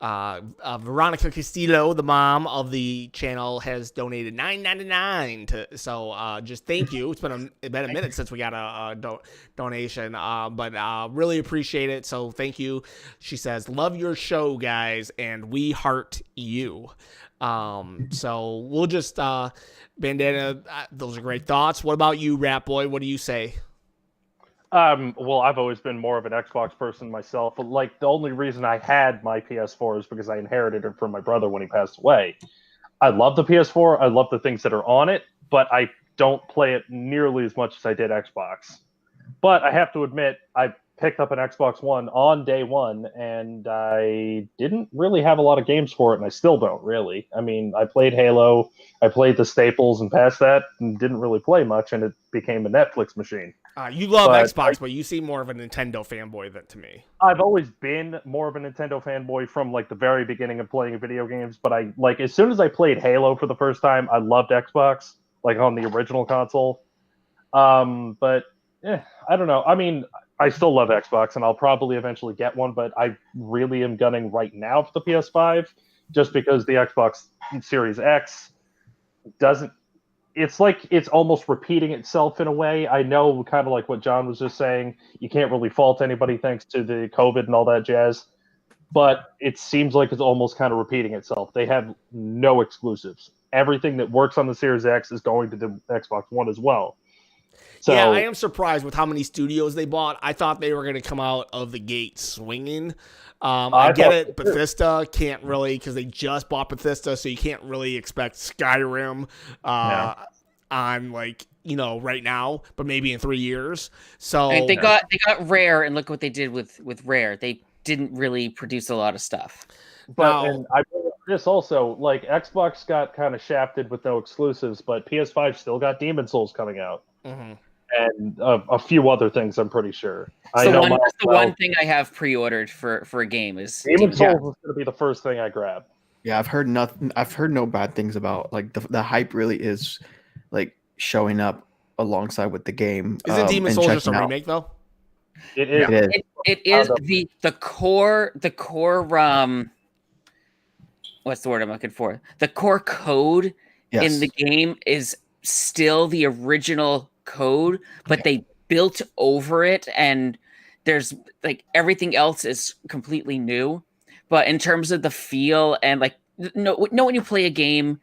Veronica Castillo, the mom of the channel, has donated $9.99 to. So just thank you. It's been a minute since we got a donation, but really appreciate it. So thank you. She says, "Love your show, guys, and we heart you." So we'll just Bandana. Those are great thoughts. What about you, Rat Boy? What do you say? Well, I've always been more of an Xbox person myself, but like the only reason I had my PS4 is because I inherited it from my brother when he passed away. I love the PS4. I love the things that are on it, but I don't play it nearly as much as I did Xbox. But I have to admit, I picked up an Xbox One on day one, and I didn't really have a lot of games for it, and I still don't really. I mean, I played Halo, I played the staples, and past that, and didn't really play much, and it became a Netflix machine. You love But Xbox, but you seem more of a Nintendo fanboy than to me. I've always been more of a Nintendo fanboy from like the very beginning of playing video games, but I like as soon as I played Halo for the first time, I loved Xbox, like on the original console. But I don't know. I mean, I still love Xbox, and I'll probably eventually get one, but I really am gunning right now for the PS5, just because the Xbox Series X doesn't. It's like it's almost repeating itself in a way. I know, kind of like what John was just saying. You can't really fault anybody thanks to the COVID and all that jazz, but it seems like it's almost kind of repeating itself. They have no exclusives. Everything that works on the Series X is going to the Xbox One as well. So, yeah, I am surprised with how many studios they bought. I thought they were going to come out of the gate swinging. I get it. Bethesda can't really, because they just bought Bethesda, so you can't really expect Skyrim on right now, but maybe in 3 years. So And they got Rare, and look what they did with Rare. They didn't really produce a lot of stuff. But and I this also, like Xbox got kind of shafted with no exclusives, but PS5 still got Demon Souls coming out. Mm-hmm. And a few other things, I'm pretty sure. That's the one thing I have pre-ordered for a game is Demon Souls is going to be the first thing I grab. Yeah, I've heard nothing. I've heard no bad things about like the hype really is like showing up alongside with the game. Isn't Demon Souls just a remake though? It is. It is the core what's the word I'm looking for? The core code in the game is still the original code, but they built over it, and there's like everything else is completely new. But in terms of the feel and like when you play a game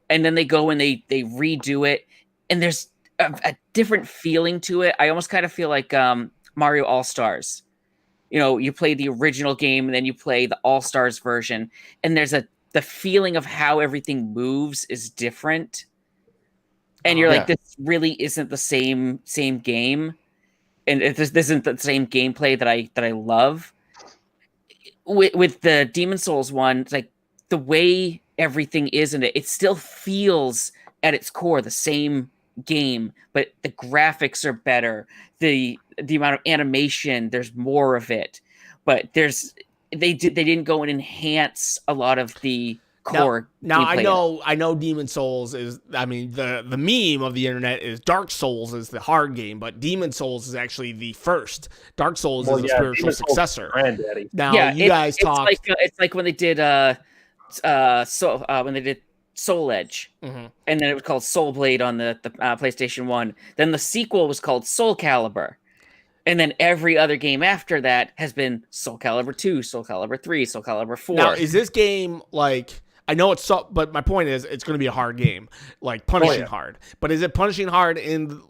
and then they go and they redo it and there's a different feeling to it. I almost kind of feel like Mario All-Stars. You play the original game and then you play the All-Stars version, and there's the feeling of how everything moves is different. And you're like, this really isn't the same game, and this isn't the same gameplay that I love. With the Demon Souls one, it's like the way everything is in it, it still feels at its core the same game, but the graphics are better. The amount of animation, there's more of it, but they didn't go and enhance a lot of the core. Now I know Demon Souls is, I mean, the meme of the internet is Dark Souls is the hard game, but Demon Souls is actually the first. Dark Souls is the spiritual successor. Now you guys talk. It's like when they did when they did Soul Edge, and then it was called Soul Blade on the PlayStation 1. Then the sequel was called Soul Calibur. And then every other game after that has been Soul Calibur 2, Soul Calibur 3, Soul Calibur 4. Now, is this game like, I know it's so, but my point is it's going to be a hard game, like punishing hard. But is it punishing hard in,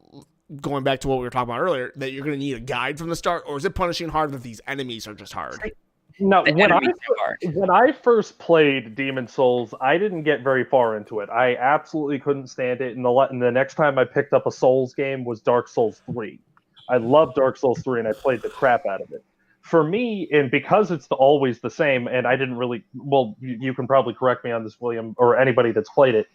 going back to what we were talking about earlier, that you're going to need a guide from the start, or is it punishing hard that these enemies are just hard? No, when I first played Demon Souls, I didn't get very far into it. I absolutely couldn't stand it. And the next time I picked up a Souls game was Dark Souls 3. I love Dark Souls 3, and I played the crap out of it. For me, and because it's always the same, and I didn't really... Well, you can probably correct me on this, William, or anybody that's played it.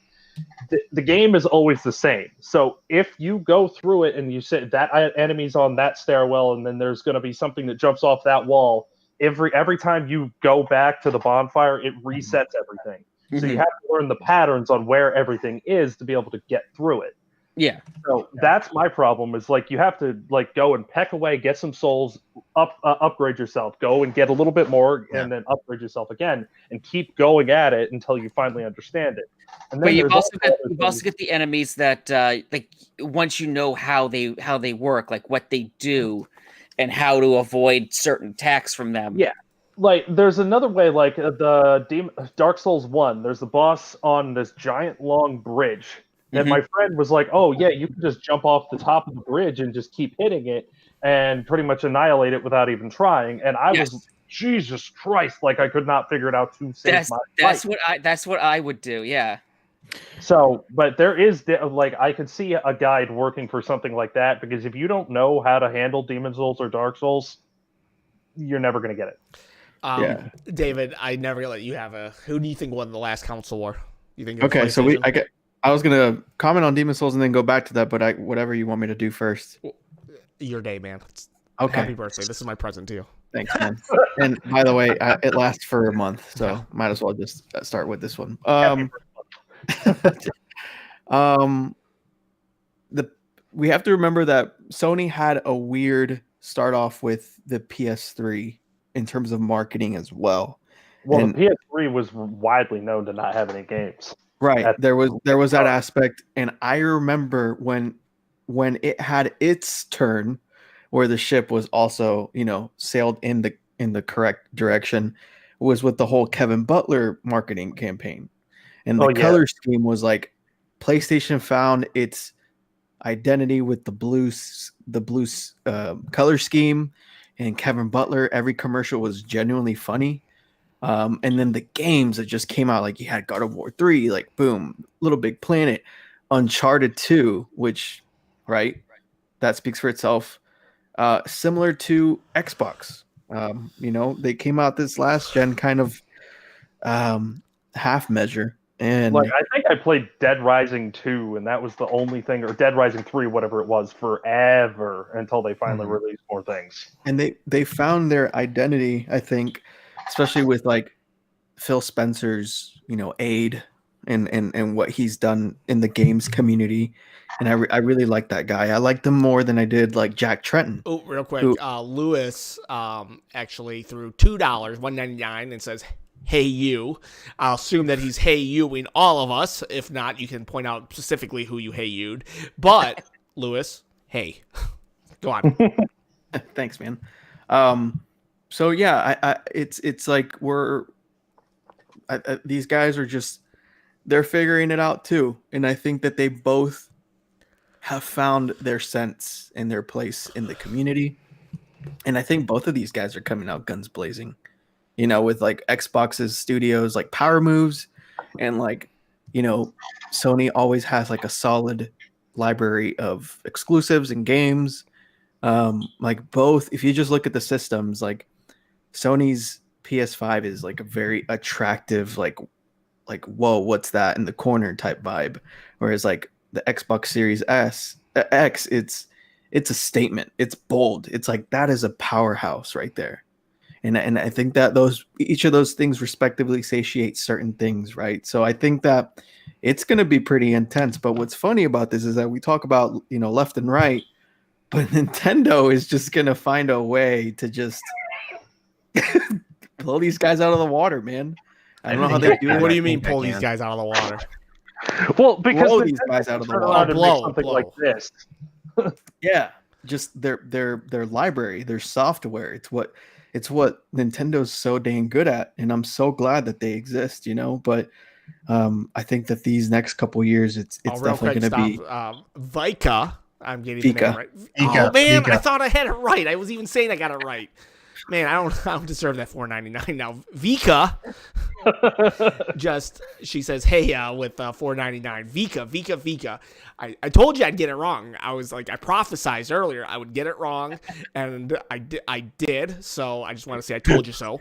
The game is always the same. So if you go through it and you say that enemy's on that stairwell, and then there's going to be something that jumps off that wall, every time you go back to the bonfire, it resets everything. So you have to learn the patterns on where everything is to be able to get through it. Yeah. So that's my problem, is like you have to like go and peck away, get some souls, upgrade yourself, go and get a little bit more, and then upgrade yourself again, and keep going at it until you finally understand it. And then but you also get the enemies that like once you know how they work, like what they do, and how to avoid certain attacks from them. Yeah. Like, there's another way, like Dark Souls 1, there's the boss on this giant long bridge. And my friend was like, oh, yeah, you can just jump off the top of the bridge and just keep hitting it and pretty much annihilate it without even trying. And I was, Jesus Christ, like I could not figure it out to save my life. That's what I would do, yeah. So, but there is, like, I could see a guide working for something like that, because if you don't know how to handle Demon Souls or Dark Souls, you're never going to get it. Yeah. David, I never gonna let you have a. Who do you think won the last console war? You think? It was Okay, so PlayStation? I was gonna comment on Demon Souls and then go back to that, but whatever you want me to do first. Your day, man. Okay. Happy birthday. This is my present to you. Thanks, man. And by the way, it lasts for a month, so might as well just start with this one. We have to remember that Sony had a weird start off with the PS3 in terms of marketing as well. Well, And- the PS3 was widely known to not have any games. Right. There was that aspect, and I remember when it had its turn, where the ship was also, sailed in the correct direction, was with the whole Kevin Butler marketing campaign, and the color scheme was like PlayStation found its identity with the blue color scheme, and Kevin Butler. Every commercial was genuinely funny. And then the games that just came out, like you had God of War 3, like boom, Little Big Planet, Uncharted 2, which, right, that speaks for itself. Similar to Xbox, they came out this last gen kind of half measure. And like, I think I played Dead Rising 2, and that was the only thing, or Dead Rising 3, whatever it was, forever until they finally released more things. And they found their identity, I think, especially with like Phil Spencer's, aid and what he's done in the games community. And I really like that guy. I liked him more than I did like Jack Trenton. Oh, real quick, Lewis actually threw $2, $1.99, and says, "Hey you." I'll assume that he's hey youing all of us. If not, you can point out specifically who you hey you'd. But Lewis, hey, go on. Thanks, man. So yeah, it's like these guys are they're figuring it out too, and I think that they both have found their sense and their place in the community, and I think both of these guys are coming out guns blazing, with like Xbox's studios like Power Moves, and like Sony always has like a solid library of exclusives and games. Like both, if you just look at the systems, like Sony's PS5 is like a very attractive, like whoa, what's that in the corner type vibe, whereas like the Xbox Series X, it's a statement, it's bold, it's like that is a powerhouse right there, and I think that each of those things respectively satiate certain things, right? So I think that it's going to be pretty intense. But what's funny about this is that we talk about left and right, but Nintendo is just going to find a way to just blow these guys out of the water, man. I don't know how they do it. What do you mean pull these guys out of the water? Well, because blow these guys out of the water. Something like this. Yeah, just their library, their software. It's what Nintendo's so dang good at, and I'm so glad that they exist. But I think that these next couple years, it's definitely going to be Vika. I'm getting the name right. Vika, Oh man, Vika. I thought I had it right. I was even saying I got it right. Man, I don't deserve that $4.99 now. Vika, she says, "Hey, with $4.99." Vika. I told you I'd get it wrong. I was like, I prophesized earlier I would get it wrong, and I did. So I just want to say I told you so.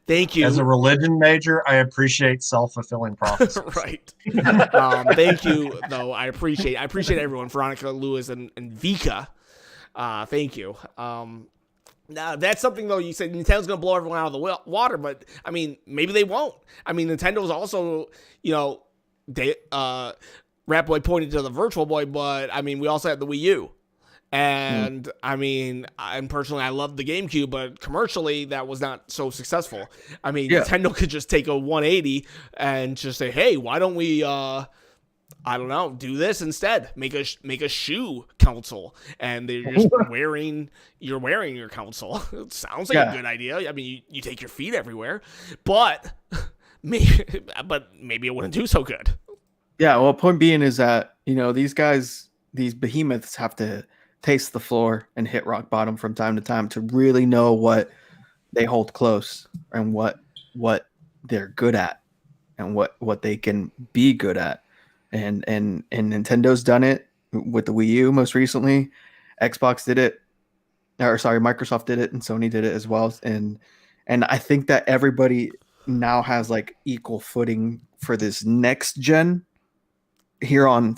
Thank you. As a religion major, I appreciate self-fulfilling prophecies. Right. Thank you, though. I appreciate everyone, Veronica, Lewis, and Vika. Thank you. Now, that's something, though, you said Nintendo's going to blow everyone out of the water, but, I mean, maybe they won't. I mean, Nintendo's also, Rat Boy pointed to the Virtual Boy, but, I mean, we also have the Wii U. And, I mean, and personally, I love the GameCube, but commercially, that was not so successful. I mean, Nintendo could just take a 180 and just say, hey, why don't we, I don't know, do this instead. Make a shoe console, and they're just wearing your console. It sounds like a good idea. I mean, you take your feet everywhere, but maybe it wouldn't do so good. Yeah, well, point being is that these guys, these behemoths, have to taste the floor and hit rock bottom from time to time to really know what they hold close and what they're good at and what they can be good at. And Nintendo's done it with the Wii U most recently. Xbox did it or sorry, Microsoft did it and Sony did it as well. And I think that everybody now has like equal footing for this next gen here on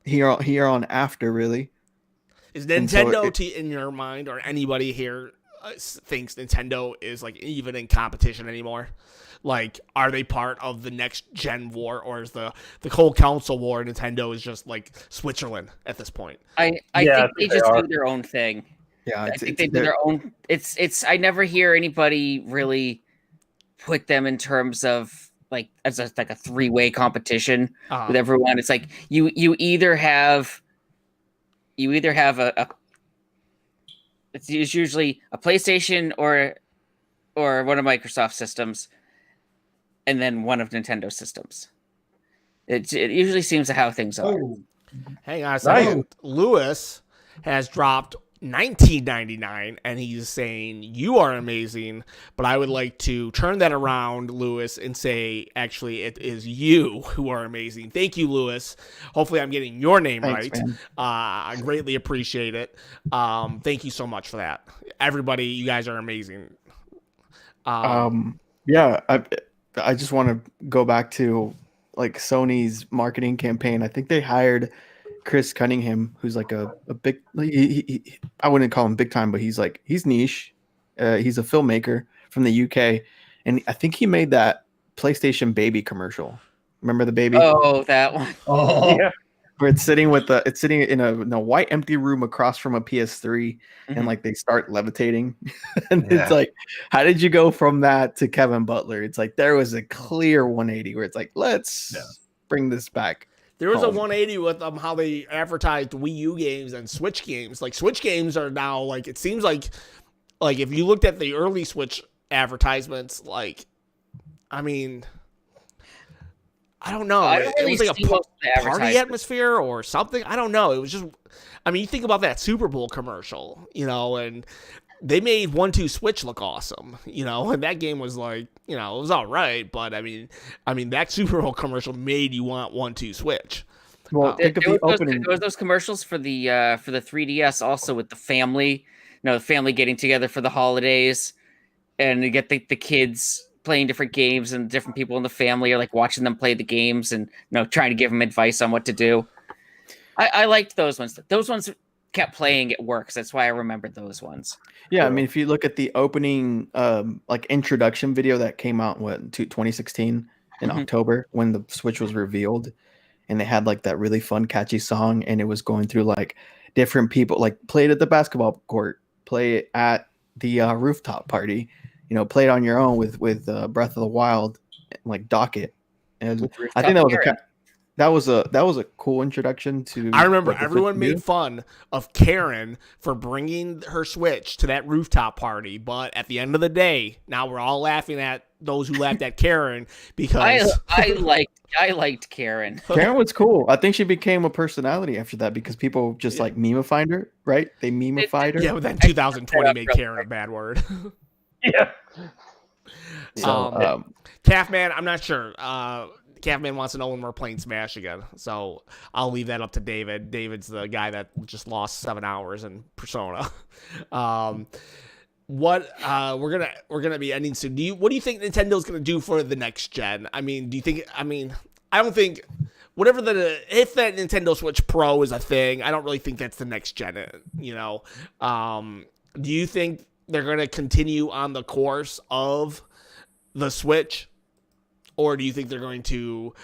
here on after really. Is And so Nintendo in your mind, or anybody here thinks Nintendo is like even in competition anymore? Like, are they part of the next gen war, or is the whole console war Nintendo is just like Switzerland at this point? I think they just do their own thing. Yeah, I think they do their own. It's. I never hear anybody really put them in terms of like as a three-way competition with everyone. It's like you either have a it's usually a PlayStation or one of Microsoft systems, and then one of Nintendo systems. It usually seems to how things are. Oh, Hang on a second. Lewis has dropped $19.99, and he's saying, you are amazing, but I would like to turn that around, Lewis, and say, actually, it is you who are amazing. Thank you, Lewis. Hopefully I'm getting your name right. I greatly appreciate it. Thank you so much for that. Everybody, you guys are amazing. Yeah, I just want to go back to like Sony's marketing campaign. I think they hired Chris Cunningham, who's like a big, I wouldn't call him big time, but he's niche. He's a filmmaker from the UK, and I think he made that PlayStation Baby commercial. Remember the baby? Oh, that one. oh, Yeah. Where it's sitting in a white empty room across from a PS3, and like they start levitating, and it's like, how did you go from that to Kevin Butler? It's like there was a clear 180 where it's like, let's bring this back. There was a 180 with how they advertised Wii U games and Switch games. Like, Switch games are now, like, it seems like if you looked at the early Switch advertisements, like, I mean, I don't know. It was like a party atmosphere or something. I don't know. It was just, I mean, you think about that Super Bowl commercial, and they made 1-2 Switch look awesome, and that game was like, it was all right, but I mean that Super Bowl commercial made you want 1-2 Switch. Well, think of the opening. There was those commercials for the 3DS also with the family, the family getting together for the holidays, and you get the kids playing different games, and different people in the family are like watching them play the games and trying to give them advice on what to do. I liked those ones. Those ones kept playing at work, so that's why I remembered those ones. Yeah, I mean, if you look at the opening like introduction video that came out in 2016 in October when the Switch was revealed, and they had like that really fun catchy song, and it was going through like different people, like play it at the basketball court, play it at the rooftop party, play it on your own with Breath of the Wild, like dock it. And I think that was a cool introduction to. I remember everyone made fun of Karen for bringing her Switch to that rooftop party, but at the end of the day, now we're all laughing at those who laughed at Karen because I liked Karen. Karen was cool. I think she became a personality after that because people just like memified her, right? They memified her. Yeah, but then 2020 made Karen a bad word. Yeah. So, Calfman, I'm not sure. Calfman wants to know when we're playing Smash again, so I'll leave that up to David. David's the guy that just lost 7 hours in Persona. We're gonna be ending soon. What do you think Nintendo's gonna do for the next gen? I mean, do you think? I mean, I don't think if that Nintendo Switch Pro is a thing, I don't really think that's the next gen. Do you think they're gonna continue on the course of the Switch? Or do you think they're going to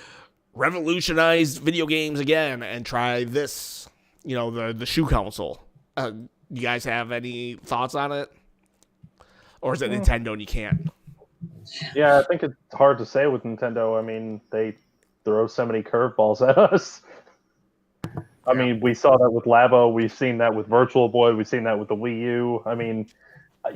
revolutionize video games again and try this, the shoe console? Do you guys have any thoughts on it? Or is it Nintendo and you can't? Yeah, I think it's hard to say with Nintendo. I mean, they throw so many curveballs at us. I mean, we saw that with Labo. We've seen that with Virtual Boy. We've seen that with the Wii U. I mean,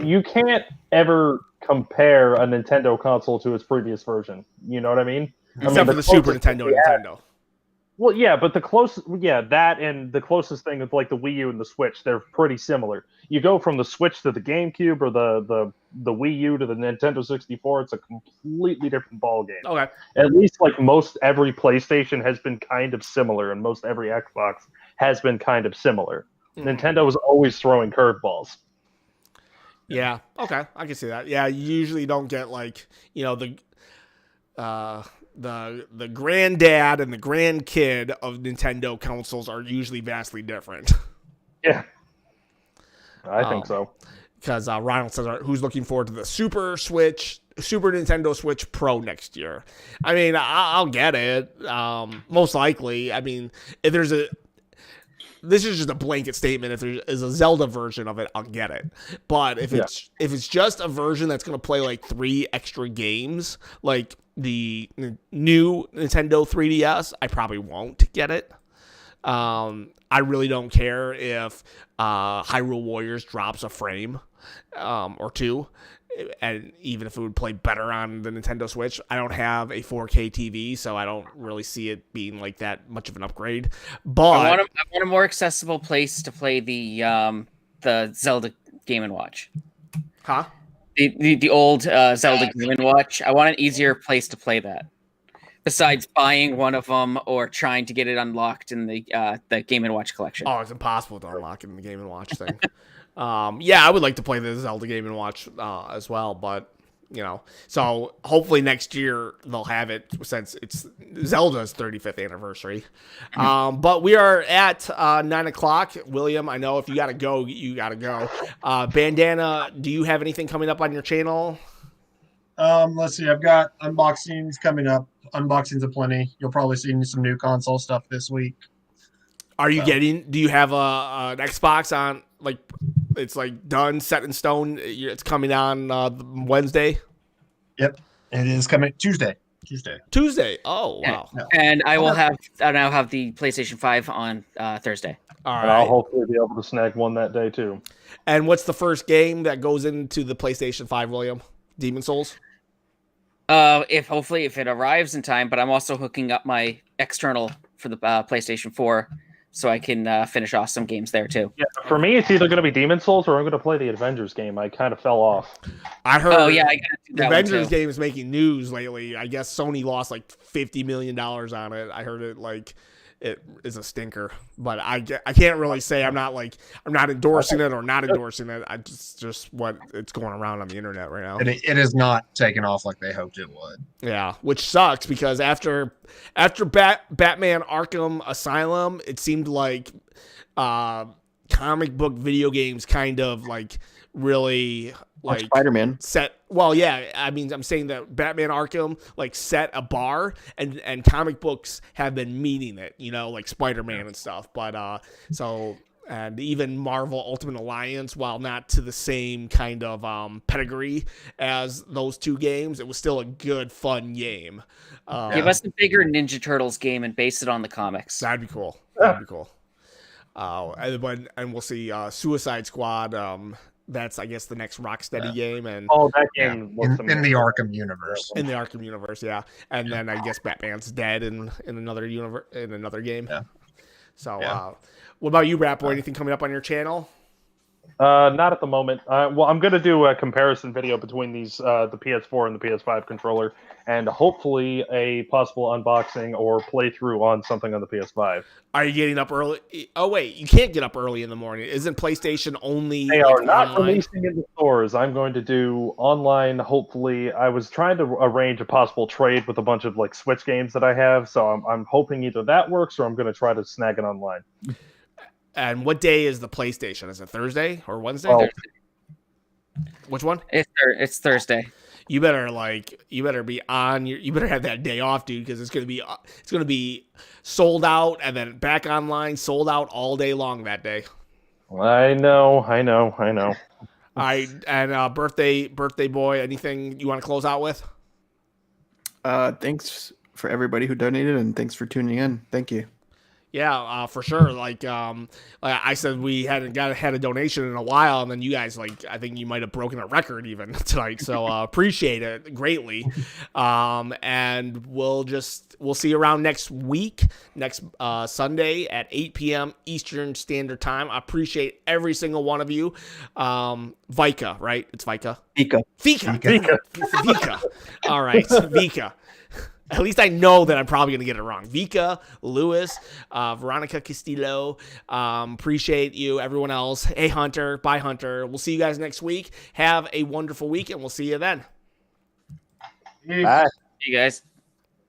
you can't ever compare a Nintendo console to its previous version. You know what I mean? Except for the Super Nintendo and Nintendo. Well, yeah, but that and the closest thing with like the Wii U and the Switch, they're pretty similar. You go from the Switch to the GameCube or the Wii U to the Nintendo 64, it's a completely different ball game. Okay. At least like most every PlayStation has been kind of similar, and most every Xbox has been kind of similar. Nintendo was always throwing curveballs. Yeah. Okay. I can see that. Yeah. You usually don't get like, the granddad and the grandkid of Nintendo consoles are usually vastly different. Yeah. I think so. Because Ronald says, who's looking forward to the Super Nintendo Switch Pro next year? I mean, I'll get it. Most likely. I mean, if there's this is just a blanket statement. If there is a Zelda version of it, I'll get it. But if it's just a version that's going to play like 3 extra games, like the new Nintendo 3DS, I probably won't get it. I really don't care if Hyrule Warriors drops a frame or 2. And even if it would play better on the Nintendo Switch, I don't have a 4K TV, so I don't really see it being like that much of an upgrade. But I want a more accessible place to play the Zelda Game & Watch. Huh? The old Zelda Game & Watch. I want an easier place to play that. Besides buying one of them or trying to get it unlocked in the Game & Watch collection. Oh, it's impossible to unlock it in the Game & Watch thing. Yeah, I would like to play the Zelda Game & Watch as well, but so hopefully next year they'll have it since it's Zelda's 35th anniversary. But we are at 9:00. William, I know if you gotta go, you gotta go. Bandana, do you have anything coming up on your channel? Let's see. I've got unboxings coming up. Unboxings aplenty. You'll probably see some new console stuff this week. Are you do you have an Xbox on, like, it's like done, set in stone? It's coming on Wednesday? Yep. It is coming Tuesday. Oh, wow. Yeah. And I now have the PlayStation 5 on Thursday. All right. And I'll hopefully be able to snag one that day too. And what's the first game that goes into the PlayStation 5, William? Demon Souls? If it arrives in time, but I'm also hooking up my external for the PlayStation 4 so I can finish off some games there too. Yeah, for me, it's either going to be Demon Souls or I'm going to play the Avengers game. I kind of fell off. I heard. Oh yeah, I got the Avengers game is making news lately. I guess Sony lost like $50 million on it. I heard it is a stinker, but I can't really say I'm not endorsing it or not endorsing it. I just what it's going around on the internet right now. And it is not taken off like they hoped it would. Yeah, which sucks because after Batman Arkham Asylum, it seemed like comic book video games kind of like really like Spider-Man set. Well, yeah, I mean, I'm saying that Batman Arkham like set a bar, and comic books have been meeting it, like Spider-Man and stuff. But and even Marvel Ultimate Alliance, while not to the same kind of pedigree as those two games, it was still a good, fun game. Give us a bigger Ninja Turtles game and base it on the comics. That'd be cool. And we'll see Suicide Squad. That's, I guess, the next Rocksteady game, and that game in the Arkham universe. In the Arkham universe, yeah. And then I guess Batman's dead in another universe, in another game. Yeah. So, what about you, Rap Boy? Anything coming up on your channel? Not at the moment. Well, I'm going to do a comparison video between these, the PS4 and the PS5 controller, and hopefully a possible unboxing or playthrough on something on the PS5. Are you getting up early? Oh, wait, you can't get up early in the morning. Isn't PlayStation only? They are not releasing in the stores. I'm going to do online, hopefully. I was trying to arrange a possible trade with a bunch of like Switch games that I have, so I'm hoping either that works or I'm going to try to snag it online. And what day is the PlayStation? Is it Thursday or Wednesday? Oh. Thursday. Which one? It's Thursday. You better be on you better have that day off, dude, because it's gonna be sold out and then back online, sold out all day long that day. I know. All right, and birthday boy, anything you want to close out with? Thanks for everybody who donated, and thanks for tuning in. Thank you. Yeah, for sure. Like I said, we hadn't had a donation in a while, and then you guys, I think you might have broken a record even tonight. So appreciate it greatly. And we'll see you around next week, next Sunday at 8 p.m. Eastern Standard Time. I appreciate every single one of you. Vika, right? It's Vika. Vika. All right, Vika. At least I know that I'm probably going to get it wrong. Vika, Lewis, Veronica Castillo. Appreciate you, everyone else. Hey, Hunter. Bye, Hunter. We'll see you guys next week. Have a wonderful week, and we'll see you then. Bye. You guys.